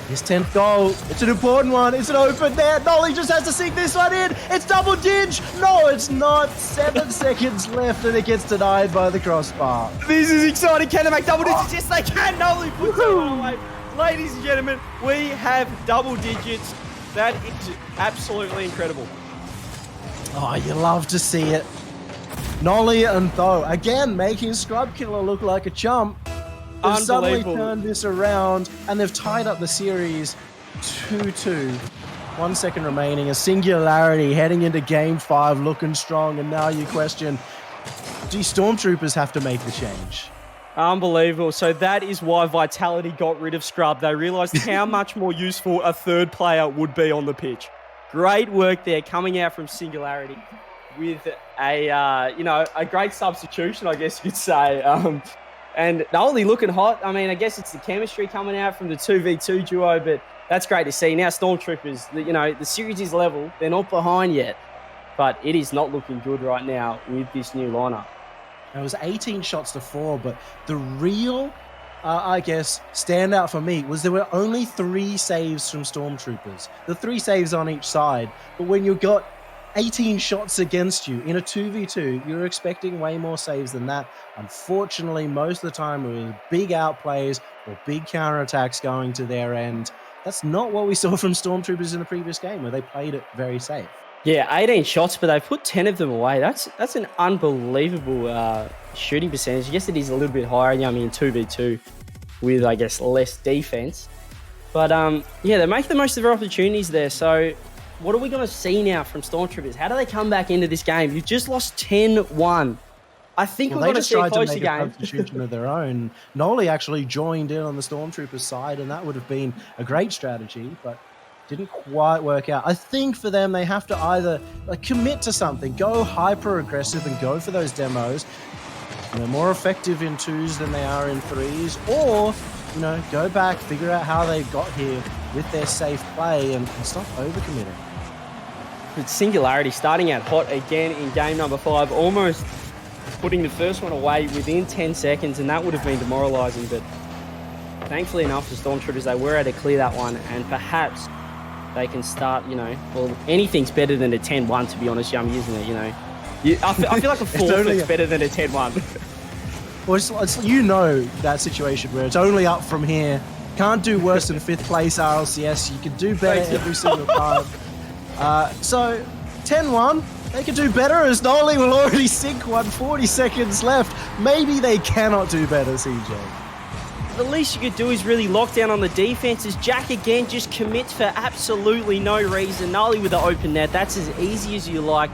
His 10th goal. It's an important one. It's an open net. Nolly just has to sink this one in. It's double dig. No, it's not. 7 seconds left, and it gets denied by the crossbar. This is exciting. Can they make double digits? Yes, they can. Nolly puts that one away. Ladies and gentlemen, we have double digits. That is absolutely incredible. Oh, you love to see it. Nolly and Tho, again, making Scrub Killer look like a chump. They've suddenly Unbelievable. turned this around, and they've tied up the series 2-2. 1 second remaining. A Singularity heading into Game 5, looking strong. And now you question, do Stormtroopers have to make the change? Unbelievable. So that is why Vitality got rid of Scrub. They realised how much more useful a third player would be on the pitch. Great work there coming out from Singularity with a great substitution, I guess you could say. And Nolly looking hot. I mean, I guess it's the chemistry coming out from the 2v2 duo, but that's great to see. Now Stormtroopers, the series is level. They're not behind yet, but it is not looking good right now with this new lineup. It was 18 shots to 4, but the real, standout for me was there were only 3 saves from Stormtroopers. The 3 saves on each side. But when you've got 18 shots against you in a 2v2, you're expecting way more saves than that. Unfortunately, most of the time it was big outplays or big counterattacks going to their end. That's not what we saw from Stormtroopers in the previous game, where they played it very safe. Yeah, 18 shots, but they've put 10 of them away. That's an unbelievable shooting percentage. I guess it is a little bit higher, in 2v2 with, I guess, less defense. But, they make the most of their opportunities there. So what are we going to see now from Stormtroopers? How do they come back into this game? You've just lost 10-1. I think we're going to see a closer game. A substitution of their own. Nolly actually joined in on the Stormtroopers side, and that would have been a great strategy, but didn't quite work out. I think for them, they have to either commit to something, go hyper aggressive and go for those demos. They're more effective in 2s than they are in 3s, or go back, figure out how they got here with their safe play and stop overcommitting. With Singularity starting out hot again in game number 5, almost putting the first one away within 10 seconds, and that would have been demoralising, but thankfully enough for Stormtroopers, they were able to clear that one, and perhaps they can start, anything's better than a 10-1, to be honest, Yummy, isn't it? I feel like a forfeit's better than a 10-1. Well, it's that situation where it's only up from here. Can't do worse than 5th place RLCS. You can do better every single time. So, 10-1. They could do better, as Nolly will already sink one, 40 seconds left. Maybe they cannot do better, CJ. The least you could do is really lock down on the defenses. Jack again just commits for absolutely no reason. Nolly with the open net. That's as easy as you like.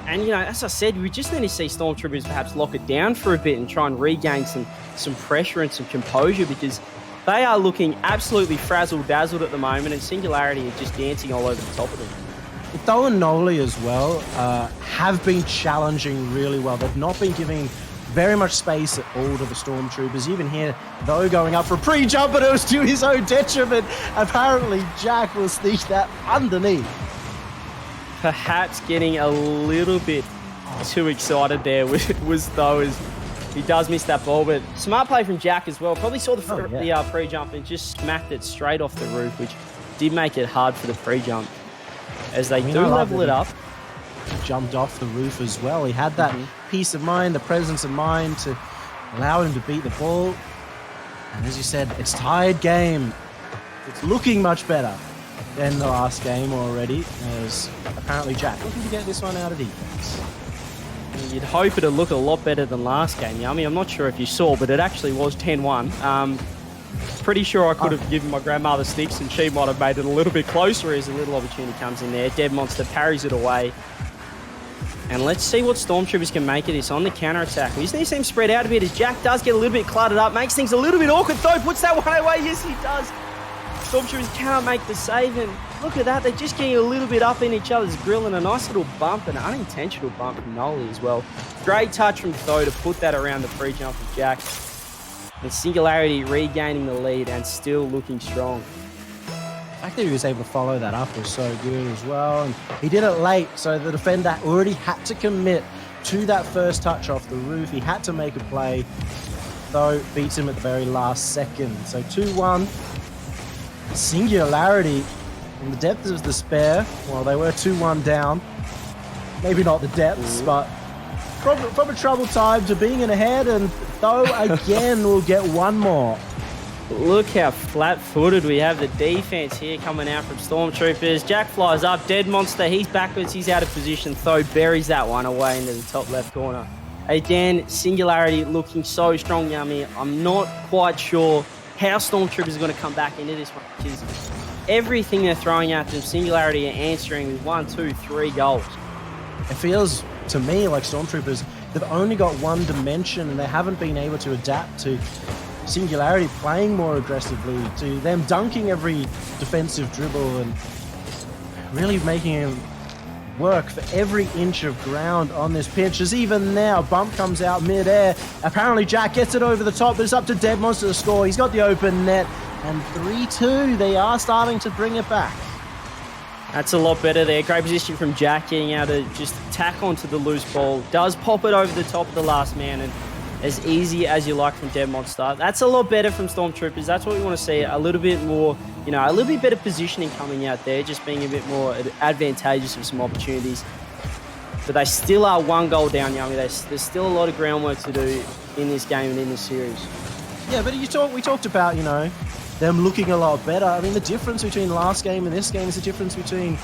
And, as I said, we just need to see Stormtroopers perhaps lock it down for a bit and try and regain some pressure and some composure, because they are looking absolutely frazzled-dazzled at the moment, and Singularity is just dancing all over the top of them. Tho and Nolly as well have been challenging really well. They've not been giving very much space at all to the Stormtroopers. Even here, Tho going up for a pre-jump, but it was to his own detriment. Apparently, Jack will sneak that underneath. Perhaps getting a little bit too excited there was Tho, as he does miss that ball, but smart play from Jack as well. Probably saw the pre-jump and just smacked it straight off the roof, which did make it hard for the pre-jump. As they do level it up. He jumped off the roof as well. He had that peace of mind, the presence of mind to allow him to beat the ball. And as you said, it's tied game. It's looking much better than the last game already, as apparently Jack looking to get this one out of defense. You'd hope it'd look a lot better than last game, Yummy. I'm not sure if you saw, but it actually was 10-1. Pretty sure I could have given my grandmother sticks and she might have made it a little bit closer as a little opportunity comes in there. Dead Monster parries it away. And let's see what Stormtroopers can make of this on the counter-attack. We just need to see him spread out a bit, as Jack does get a little bit cluttered up, makes things a little bit awkward. Though puts that one away. Yes, he does. Stormtroopers can't make the save, and look at that. They're just getting a little bit up in each other's grill, and a nice little bump, an unintentional bump from Nolly as well. Great touch from Tho to put that around the pre-jump of Jack. And Singularity regaining the lead and still looking strong. The fact that he was able to follow that up was so good as well. And he did it late, so the defender already had to commit to that first touch off the roof. He had to make a play, though beats him at the very last second. So 2-1. Singularity in the depths of despair. Well, they were 2-1 down. Maybe not the depths, but from a troubled time to being in ahead, and Tho again will get one more. Look how flat-footed we have the defense here coming out from Stormtroopers. Jack flies up, Dead Monster, he's backwards, he's out of position. Tho buries that one away into the top left corner. Again, Singularity looking so strong, Yummy. I'm not quite sure how Stormtroopers are going to come back into this one, because everything they're throwing at them, Singularity are answering with 1, 2, 3 goals. It feels to me like Stormtroopers, they've only got one dimension and they haven't been able to adapt to Singularity playing more aggressively, to them dunking every defensive dribble and really making him work for every inch of ground on this pitch. As even now, Bump comes out mid-air. Apparently Jack gets it over the top, but it's up to Dead Monster to score. He's got the open net, and 3-2, they are starting to bring it back. That's a lot better there. Great position from Jack, getting out to just tack onto the loose ball. Does pop it over the top of the last man, and as easy as you like from Dead Monster. That's a lot better from Stormtroopers. That's what we want to see. A little bit more, a little bit better positioning coming out there, just being a bit more advantageous with some opportunities. But they still are 1 goal down, Yummy. There's still a lot of groundwork to do in this game and in this series. Yeah, but we talked about, them looking a lot better. I mean, the difference between last game and this game is the difference between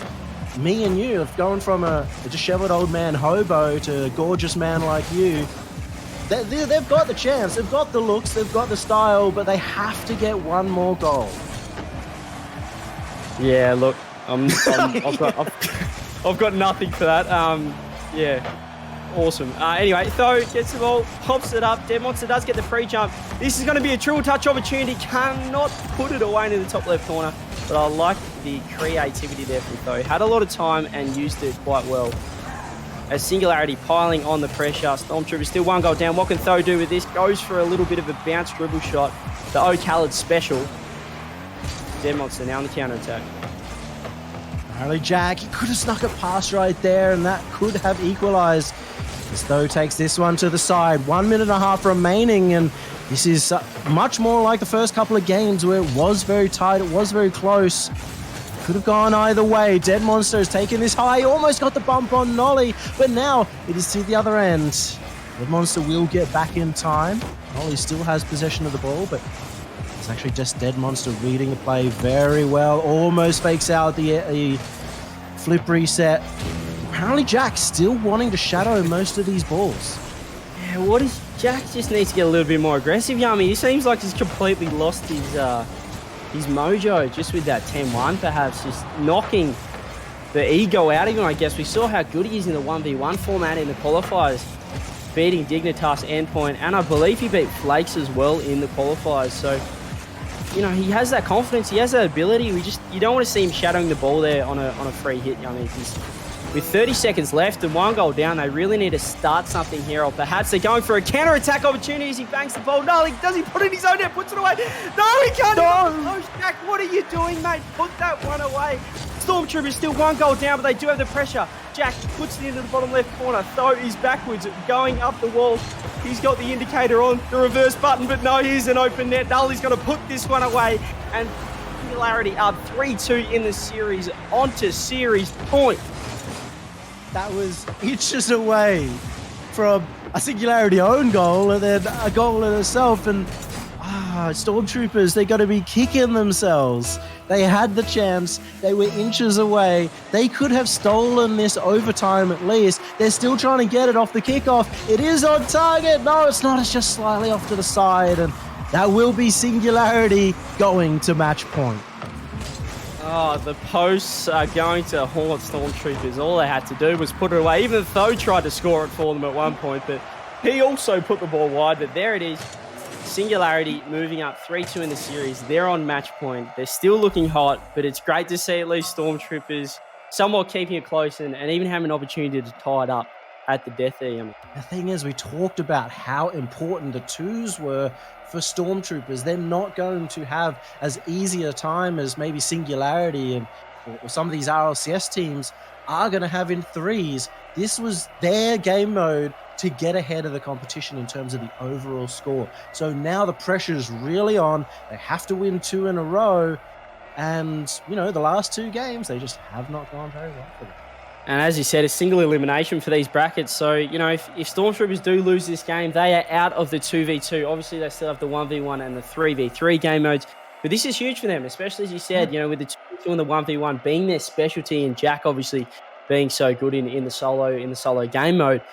me and you. Going from a disheveled old man hobo to a gorgeous man like you. They've got the chance, they've got the looks, they've got the style, but they have to get 1 more goal. Yeah, look, I've got nothing for that. Awesome. Anyway, Tho gets the ball, pops it up. Dead Monster does get the free jump. This is going to be a triple touch opportunity. Cannot put it away into the top left corner, but I like the creativity there from Tho. Had a lot of time and used it quite well. As Singularity piling on the pressure, Stormtroopers still 1 goal down. What can Tho do with this? Goes for a little bit of a bounce dribble shot. The O-Khaled special. Dead Monster now on the counter-attack. Apparently Jack, he could have snuck it past right there, and that could have equalised. As Tho takes this one to the side. 1 minute and a half remaining, and this is much more like the first couple of games where it was very tight, it was very close. Could have gone either way. Dead Monster has taken this high. He almost got the bump on Nolly, but now it is to the other end. Dead Monster will get back in time. Nolly still has possession of the ball, but it's actually just Dead Monster reading the play very well. Almost fakes out the flip reset. Apparently Jack still wanting to shadow most of these balls. Yeah, Jack just needs to get a little bit more aggressive, Yummy. He seems like he's completely lost his mojo just with that 10-1, perhaps just knocking the ego out of him, I guess. We saw how good he is in the 1v1 format in the qualifiers, beating Dignitas Endpoint, and I believe he beat Flakes as well in the qualifiers. So, he has that confidence, he has that ability. You don't want to see him shadowing the ball there on a free hit, Yummy. With 30 seconds left and 1 goal down, they really need to start something here, or perhaps they're going for a counter-attack opportunity as he bangs the ball. No, does he put it in his own net, puts it away? No, he can't. Oh, Jack, what are you doing, mate? Put that one away. Stormtroopers still 1 goal down, but they do have the pressure. Jack puts it into the bottom left corner. Tho is backwards, going up the wall. He's got the indicator on, the reverse button, but no, here's an open net. Nully's going to put this one away, and Singularity up 3-2 in the series, onto series point. That was inches away from a Singularity own goal and then a goal in itself. And Stormtroopers, they got to be kicking themselves. They had the chance. They were inches away. They could have stolen this overtime at least. They're still trying to get it off the kickoff. It is on target. No, it's not. It's just slightly off to the side. And that will be Singularity going to match point. Oh, the posts are going to haunt Stormtroopers. All they had to do was put it away. Even Tho tried to score it for them at one point, but he also put the ball wide. But there it is. Singularity moving up 3-2 in the series. They're on match point. They're still looking hot, but it's great to see at least Stormtroopers somewhat keeping it close and even having an opportunity to tie it up at the death there. The thing is, we talked about how important the twos were for Stormtroopers. They're not going to have as easy a time as maybe Singularity or some of these RLCS teams are going to have in threes. This was their game mode to get ahead of the competition in terms of the overall score. So now the pressure is really on. They have to win 2 in a row. And, the last 2 games, they just have not gone very well for them. And as you said, a single elimination for these brackets. So, if Stormtroopers do lose this game, they are out of the 2v2. Obviously, they still have the 1v1 and the 3v3 game modes. But this is huge for them, especially as you said, with the 2v2 and the 1v1 being their specialty, and Jack obviously being so good in the solo game mode.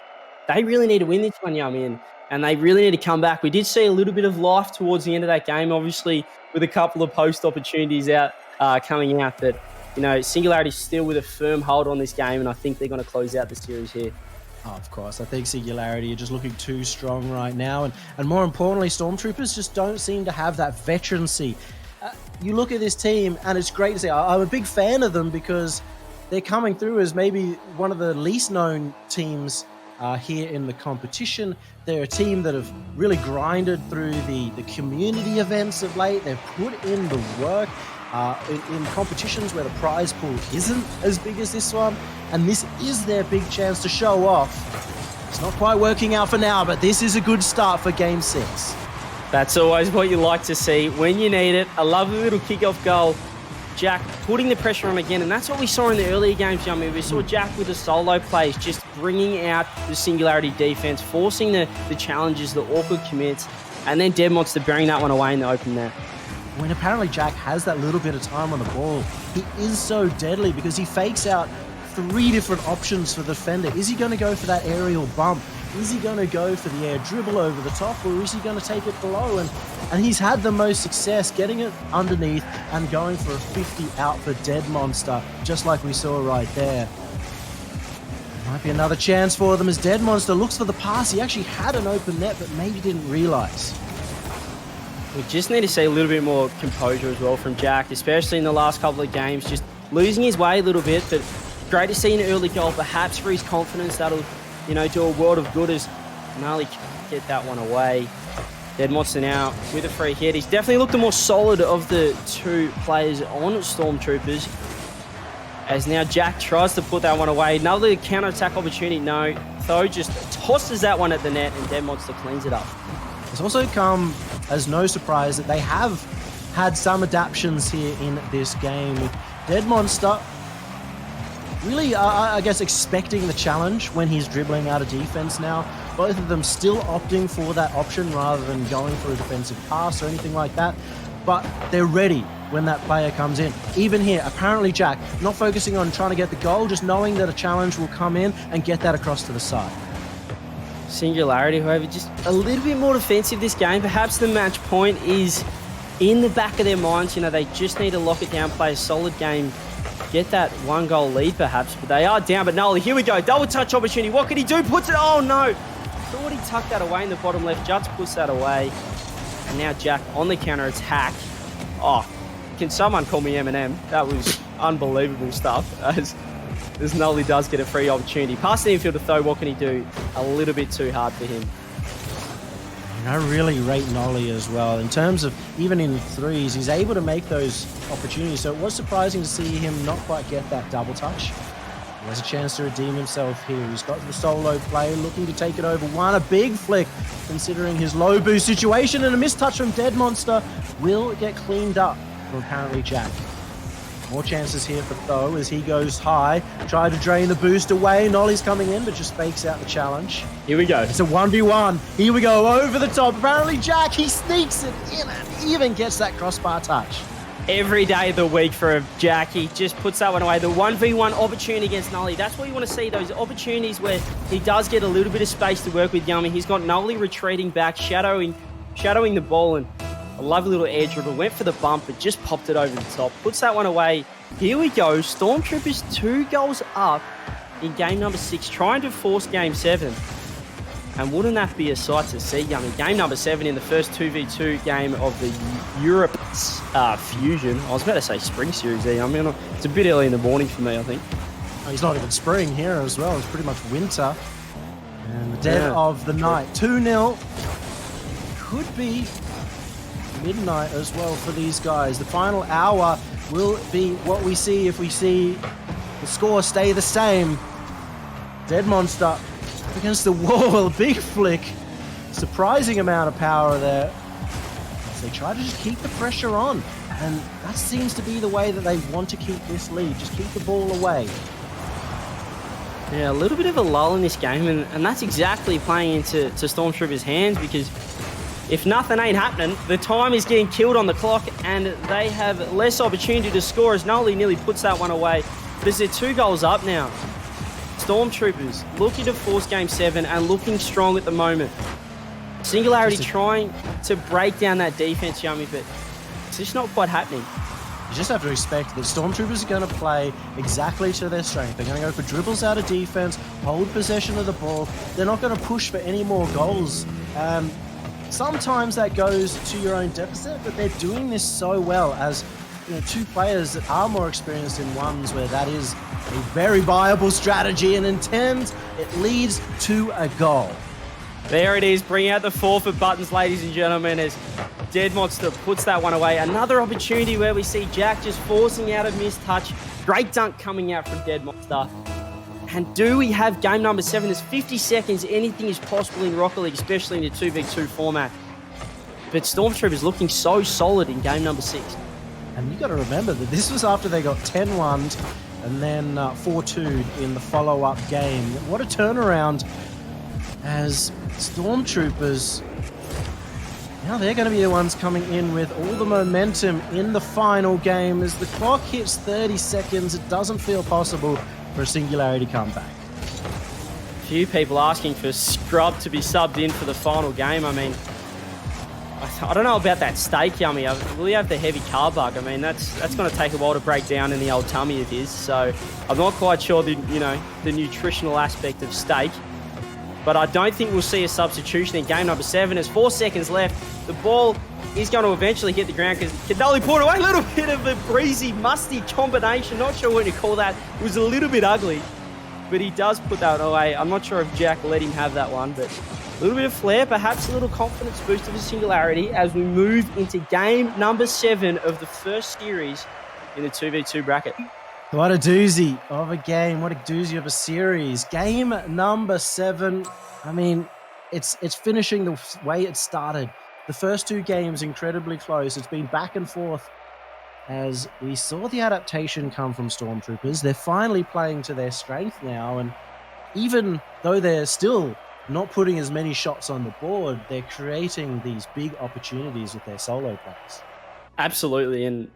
they really need to win this one, Yummy, and they really need to come back. We did see a little bit of life towards the end of that game, obviously, with a couple of post opportunities out coming out. But, Singularity's still with a firm hold on this game, and I think they're going to close out the series here. Oh, of course. I think Singularity are just looking too strong right now. And more importantly, Stormtroopers just don't seem to have that veterancy. You look at this team, and it's great to see. I'm a big fan of them because they're coming through as maybe one of the least known teams here in the competition. They're a team that have really grinded through the community events of late. They've put in the work in competitions where the prize pool isn't as big as this one. And this is their big chance to show off. It's not quite working out for now, but this is a good start for Game 6. That's always what you like to see when you need it. A lovely little kickoff goal. Jack putting the pressure on again, and that's what we saw in the earlier games, Yummy. We saw Jack with the solo plays, just bringing out the Singularity defense, forcing the challenges, the awkward commits, and then Dead Monster bearing that one away in the open net. When apparently Jack has that little bit of time on the ball, he is so deadly because he fakes out 3 different options for the defender. Is he going to go for that aerial bump? Is he going to go for the air dribble over the top, or is he going to take it below? And he's had the most success getting it underneath and going for a 50 out for Dead Monster, just like we saw right there. Might be another chance for them as Dead Monster looks for the pass. He actually had an open net, but maybe didn't realize. We just need to see a little bit more composure as well from Jack, especially in the last couple of games, just losing his way a little bit, but great to see an early goal, perhaps for his confidence. That'll, do a world of good as Gnarly can't get that one away. Dead Monster now with a free hit. He's definitely looked the more solid of the 2 players on Stormtroopers. As now Jack tries to put that one away. Another counter-attack opportunity. No, Tho just tosses that one at the net and Dead Monster cleans it up. It's also come as no surprise that they have had some adaptations here in this game. Dead Monster really, I guess, expecting the challenge when he's dribbling out of defense now. Both of them still opting for that option rather than going for a defensive pass or anything like that. But they're ready when that player comes in. Even here, apparently Jack, not focusing on trying to get the goal, just knowing that a challenge will come in and get that across to the side. Singularity, however, just a little bit more defensive this game. Perhaps the match point is in the back of their minds. They just need to lock it down, play a solid game, get that 1-goal lead perhaps, but they are down. But Gnarly, here we go, double touch opportunity. What can he do? Puts it, oh no! Thought he tucked that away in the bottom left. Juts puts that away. And now Jack on the counter attack. Oh, can someone call me Eminem? That was unbelievable stuff. As Gnarly does get a free opportunity. Past the infield to Tho, what can he do? A little bit too hard for him. I really rate Nolly as well. In terms of, even in threes, he's able to make those opportunities. So it was surprising to see him not quite get that double touch. He has a chance to redeem himself here. He's got the solo play, looking to take it over one. A big flick, considering his low boost situation, and a mistouch from Dead Monster will get cleaned up from apparently Jack. More chances here for Tho as he goes high. Try to drain the boost away. Nolly's coming in, but just fakes out the challenge. Here we go. It's a 1v1. Here we go, over the top. Apparently Jack, he sneaks it in and even gets that crossbar touch. Every day of the week for Jack, he just puts that one away. The 1v1 opportunity against Nolly. That's what you want to see, those opportunities where he does get a little bit of space to work with Yummy. He's got Nolly retreating back, shadowing the ball, and a lovely little air dribble. Went for the bump, but just popped it over the top. Puts that one away. Here we go. Stormtroopers 2 goals up in game number 6, trying to force game 7. And wouldn't that be a sight to see, Yummy? Game number 7 in the first 2v2 game of the Europe Fusion. I was about to say Spring Series there. It's a bit early in the morning for me, I think. Oh, he's not even spring here as well. It's pretty much winter. And the dead of the night. 2-0. Could be midnight as well for these guys. The final hour will be what we see if we see the score stay the same. Dead Monster up against the wall. A big flick. Surprising amount of power there. So they try to just keep the pressure on. And that seems to be the way that they want to keep this lead. Just keep the ball away. Yeah, a little bit of a lull in this game, and that's exactly playing into Stormtroopers' hands, because if nothing ain't happening, the time is getting killed on the clock, and they have less opportunity to score as Nolly nearly puts that one away. But as they're 2 goals up now, Stormtroopers looking to force Game 7 and looking strong at the moment. Singularity trying to break down that defense, Yummy, but it's just not quite happening. You just have to expect that Stormtroopers are going to play exactly to their strength. They're going to go for dribbles out of defense, hold possession of the ball. They're not going to push for any more goals. Sometimes that goes to your own deficit, but they're doing this so well as two players that are more experienced in ones where that is a very viable strategy, and in tens, it leads to a goal. There it is, bring out the forfeit buttons, ladies and gentlemen, as Dead Monster puts that one away. Another opportunity where we see Jack just forcing out a missed touch. Great dunk coming out from Dead Monster. And do we have game number 7? There's 50 seconds. Anything is possible in Rocket League, especially in the 2v2 format. But Stormtroopers looking so solid in game number 6. And you got to remember that this was after they got 10-1'd and then 4-2'd in the follow-up game. What a turnaround, as Stormtroopers, now they're going to be the ones coming in with all the momentum in the final game. As the clock hits 30 seconds, it doesn't feel possible for a Singularity comeback. Few people asking for Scrub to be subbed in for the final game. I mean, I don't know about that steak, Yummy. Will he have the heavy carb bug? I mean, that's going to take a while to break down in the old tummy of his. So I'm not quite sure the nutritional aspect of steak. But I don't think we'll see a substitution in game number 7. There's 4 seconds left. The ball is going to eventually hit the ground because Kadali pulled away. A little bit of a breezy, musty combination. Not sure what you call that. It was a little bit ugly, but he does put that away. I'm not sure if Jack let him have that one, but a little bit of flair, perhaps a little confidence boost of the Singularity as we move into game number 7 of the first series in the 2v2 bracket. What a doozy of a game. What a doozy of a series. Game number 7. I mean, it's finishing the way it started. The first 2 games incredibly close. It's been back and forth as we saw the adaptation come from Stormtroopers. They're finally playing to their strength now, and even though they're still not putting as many shots on the board, they're creating these big opportunities with their solo plays. Absolutely, and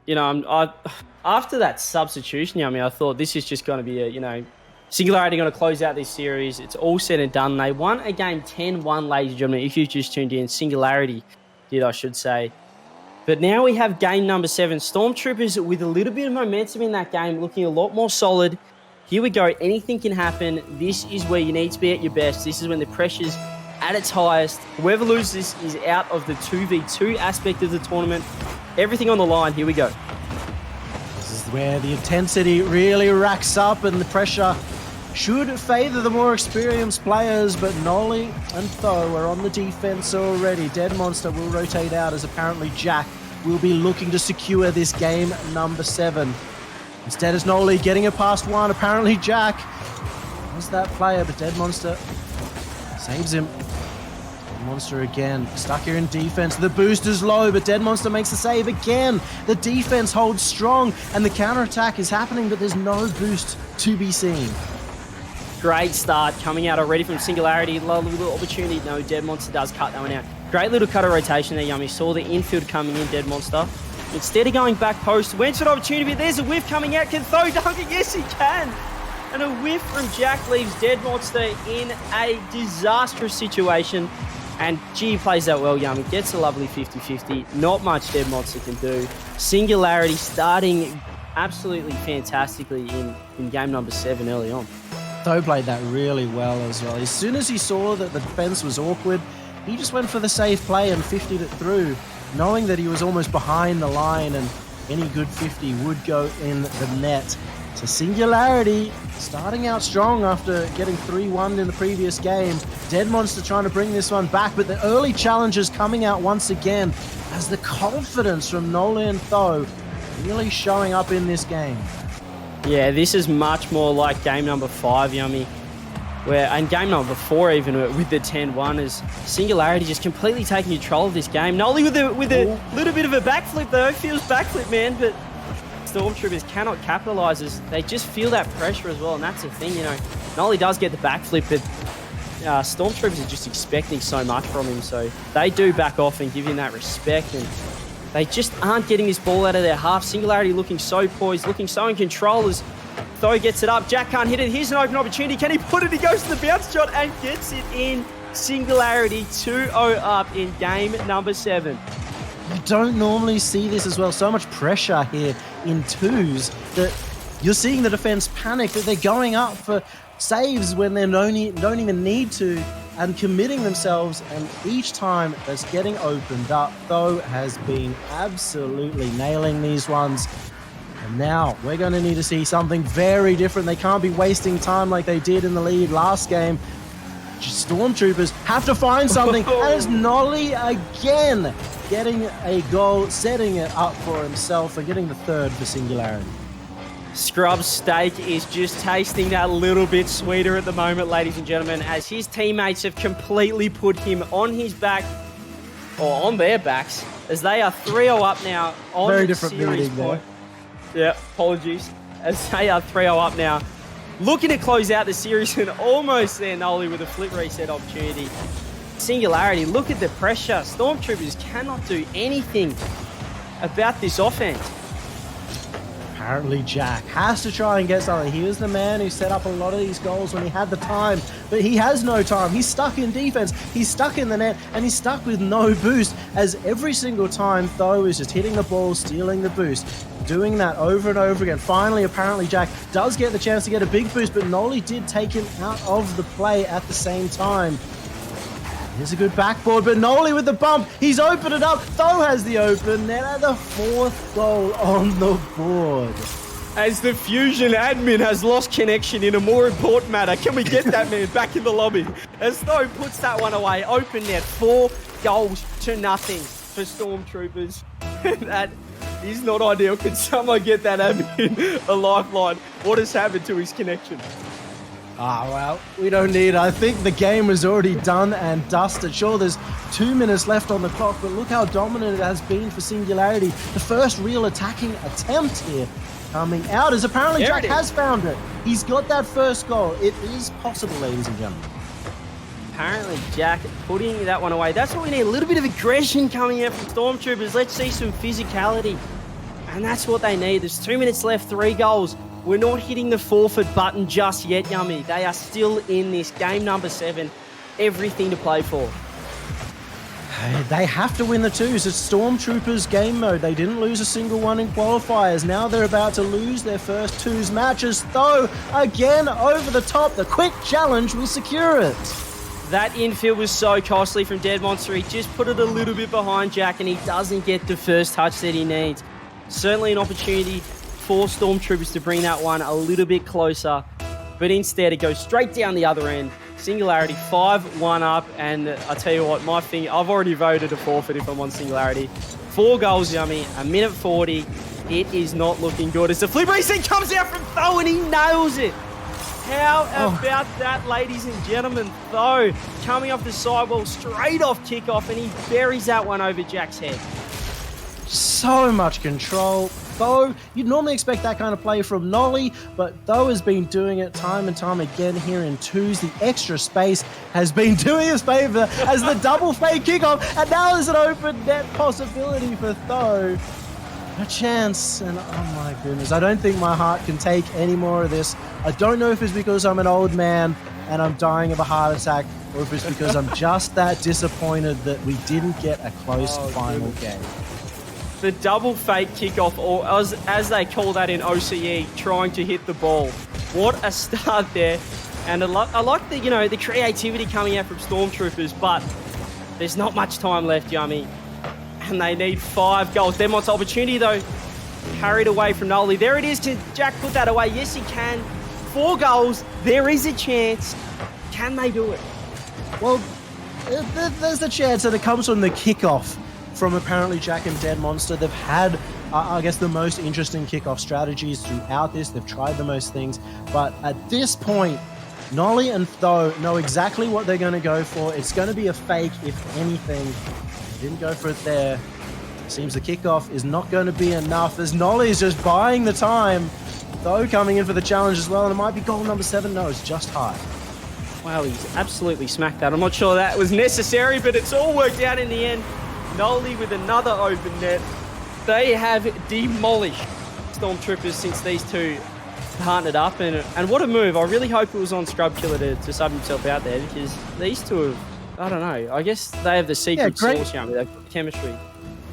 after that substitution, I thought this is just going to be a Singularity going to close out this series. It's all said and done. They won a game 10-1, ladies and gentlemen. If you just tuned in, Singularity did, I should say. But now we have game number 7. Stormtroopers with a little bit of momentum in that game, looking a lot more solid. Here we go. Anything can happen. This is where you need to be at your best. This is when the pressure's at its highest. Whoever loses is out of the 2v2 aspect of the tournament. Everything on the line. Here we go. This is where the intensity really racks up and the pressure should favour the more experienced players, but Nolly and Tho are on the defense already. Dead Monster will rotate out as apparently Jack will be looking to secure this game number 7. Instead is Nolly getting it past 1. Apparently Jack was that player, but Dead Monster saves him. Dead Monster again, stuck here in defense. The boost is low, but Dead Monster makes the save again. The defense holds strong, and the counterattack is happening, but there's no boost to be seen. Great start coming out already from Singularity. Little opportunity. No, Dead Monster does cut that one out. Great little cutter rotation there, Yummy. Saw the infield coming in, Dead Monster. Instead of going back post, went for an opportunity, but there's a whiff coming out. Can Tho dunk it? Yes, he can. And a whiff from Jack leaves Dead Monster in a disastrous situation. And G plays that well, Yummy. Gets a lovely 50-50. Not much Dead Monster can do. Singularity starting absolutely fantastically in game number 7 early on. Tho played that really well as well. As soon as he saw that the defense was awkward, he just went for the safe play and 50'd it through, knowing that he was almost behind the line and any good 50 would go in the net. So Singularity starting out strong after getting 3-1 in the previous game. Dead Monster trying to bring this one back, but the early challenges coming out once again as the confidence from Nolan and Tho really showing up in this game. Yeah, this is much more like game number 5, Yummy, and game number 4 even with the 10-1 is Singularity just completely taking control of this game. Nolly with a little bit of a backflip though, feels backflip, man, but Stormtroopers cannot capitalise as they just feel that pressure as well, and that's the thing, Nolly does get the backflip, but Stormtroopers are just expecting so much from him, so they do back off and give him that respect, and they just aren't getting this ball out of their half. Singularity looking so poised, looking so in control as Tho gets it up. Jack can't hit it. Here's an open opportunity. Can he put it? He goes to the bounce shot and gets it in. Singularity 2-0 up in game number 7. You don't normally see this as well. So much pressure here in twos that you're seeing the defense panic, that they're going up for saves when they don't even need to, and committing themselves, and each time that's getting opened up, Tho has been absolutely nailing these ones. And now we're going to need to see something very different. They can't be wasting time like they did in the lead last game. Stormtroopers have to find something, and it's Nolly again getting a goal, setting it up for himself, and getting the third for Singularity. Scrub's steak is just tasting that little bit sweeter at the moment, ladies and gentlemen, as his teammates have completely put him on his back, or on their backs, as they are 3-0 up now on Very different series meeting there. Yeah, apologies. As they are 3-0 up now, looking to close out the series, and almost there, Nolly, with a flip reset opportunity. Singularity, look at the pressure. Stormtroopers cannot do anything about this offense. Apparently Jack has to try and get something. He was the man who set up a lot of these goals when he had the time, but he has no time. He's stuck in defense, he's stuck in the net, and he's stuck with no boost, as every single time Tho is just hitting the ball, stealing the boost, doing that over and over again. Finally, apparently Jack does get the chance to get a big boost, but Nolly did take him out of the play at the same time. Here's a good backboard, but Nolly with the bump. He's opened it up. Tho has the open net at the 4th goal on the board. As the Fusion admin has lost connection in a more important matter, can we get that man back in the lobby? As Tho puts that one away, open net, 4 goals to nothing for Stormtroopers. That is not ideal. Can someone get that admin a lifeline? What has happened to his connection? Well, we don't need it. I think the game was already done and dusted. Sure, there's 2 minutes left on the clock, but look how dominant it has been for Singularity. The first real attacking attempt here coming out, as apparently Jack has found it. He's got that first goal. It is possible, ladies and gentlemen. Apparently Jack putting that one away. That's what we need, a little bit of aggression coming out from Stormtroopers. Let's see some physicality. And that's what they need. There's 2 minutes left, 3 goals. We're not hitting the forfeit button just yet, Yummy. They are still in this game number 7. Everything to play for. They have to win the twos. It's Stormtroopers game mode. They didn't lose a single one in qualifiers. Now they're about to lose their first twos matches. Tho, again, over the top. The quick challenge will secure it. That infield was so costly from Dead Monster. He just put it a little bit behind Jack, and he doesn't get the first touch that he needs. Certainly an opportunity for Stormtroopers to bring that one a little bit closer, but instead it goes straight down the other end. Singularity 5-1 up, and I tell you what, I've already voted a forfeit if I'm on Singularity. 4 goals, Yummy, a minute 40. It is not looking good as the flip reset comes out from Tho, and he nails it. How about that, ladies and gentlemen? Tho coming off the sidewall, straight off kickoff, and he buries that one over Jack's head. So much control. Tho, you'd normally expect that kind of play from Nolly, but Tho has been doing it time and time again here in twos. The extra space has been doing us favor as the double fake kickoff, and now there's an open net possibility for Tho. A chance, and oh my goodness, I don't think my heart can take any more of this. I don't know if it's because I'm an old man and I'm dying of a heart attack, or if it's because I'm just that disappointed that we didn't get a close final game. The double fake kickoff, or as they call that in OCE, trying to hit the ball. What a start there. And I like the creativity coming out from Stormtroopers, but there's not much time left, Yummy. And they need 5 goals. Demon's opportunity, though, carried away from Nolly. There it is. Can Jack put that away? Yes, he can. 4 goals. There is a chance. Can they do it? Well, there's the chance that it comes from the kickoff from apparently Jack and Dead Monster. They've had, I guess, the most interesting kickoff strategies throughout this. They've tried the most things. But at this point, Nolly and Tho know exactly what they're going to go for. It's going to be a fake, if anything. They didn't go for it there. Seems the kickoff is not going to be enough, as Nolly is just buying the time. Tho coming in for the challenge as well, and it might be goal number 7. No, it's just high. Wow, he's absolutely smacked that. I'm not sure that was necessary, but it's all worked out in the end. Nolly with another open net. They have demolished Stormtroopers since these two partnered up, and what a move. I really hope it was on Scrub Killer to sub himself out there, because these two have, I don't know, I guess they have the secret sauce, Yummy. They've got chemistry.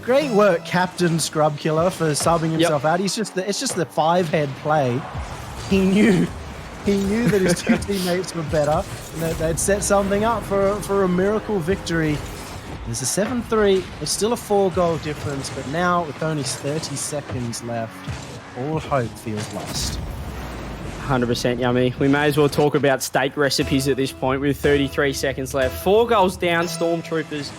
Great work, Captain Scrub Killer, for subbing himself out. It's just the 5-head play. He knew that his two teammates were better, and that they'd set something up for a miracle victory. There's a 7-3. There's still a 4-goal difference, but now with only 30 seconds left, all hope feels lost. 100% Yummy. We may as well talk about steak recipes at this point with 33 seconds left. 4 goals down, Stormtroopers.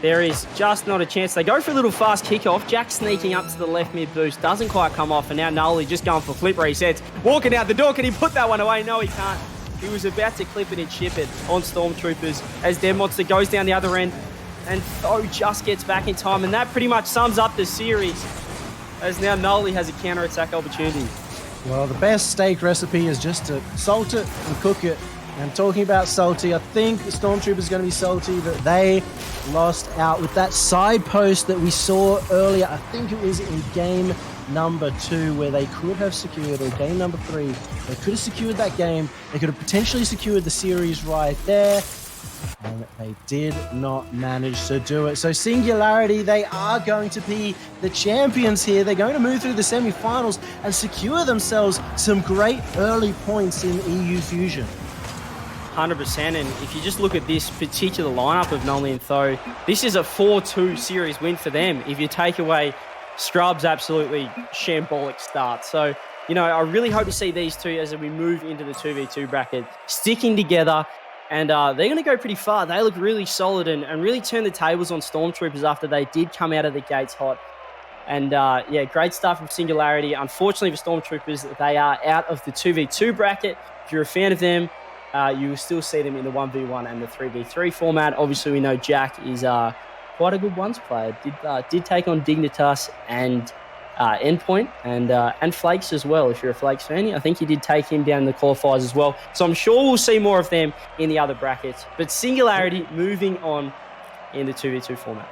There is just not a chance. They go for a little fast kickoff. Jack sneaking up to the left mid boost. Doesn't quite come off. And now Nolly just going for flip resets. Walking out the door. Can he put that one away? No, he can't. He was about to clip it and chip it on Stormtroopers as Dead Monster goes down the other end. And Tho just gets back in time. And that pretty much sums up the series, as now Nolly has a counter-attack opportunity. Well, the best steak recipe is just to salt it and cook it. And talking about salty, I think the Stormtroopers are going to be salty that they lost out with that side post that we saw earlier. I think it was in game number 2 where they could have secured, or game number 3, they could have secured that game. They could have potentially secured the series right there. And they did not manage to do it. So Singularity, they are going to be the champions here. They're going to move through the semi-finals and secure themselves some great early points in EU Fusion. 100%, and if you just look at this particular lineup of Nolly and Tho, this is a 4-2 series win for them if you take away Scrub's absolutely shambolic start. So, you know, I really hope to see these two as we move into the 2v2 bracket sticking together, and they're going to go pretty far. They look really solid and really turn the tables on Stormtroopers after they did come out of the gates hot. And yeah, great start from Singularity. Unfortunately for Stormtroopers, they are out of the 2v2 bracket. If you're a fan of them, you will still see them in the 1v1 and the 3v3 format. Obviously, we know Jack is quite a good ones player. Did take on Dignitas and Endpoint and Flakes as well. If you're a Flakes fan, I think he did take him down in the qualifiers as well. So I'm sure we'll see more of them in the other brackets. But Singularity moving on in the 2v2 format.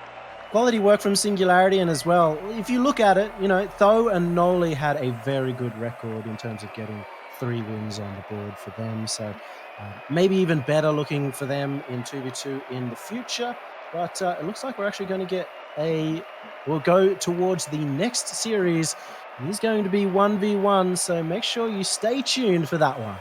Quality work from Singularity, and as well, if you look at it, you know, Tho and Noli had a very good record in terms of getting 3 wins on the board for them. So maybe even better looking for them in 2v2 in the future. But it looks like we're actually going to get we'll go towards the next series. It is going to be 1v1, so make sure you stay tuned for that one.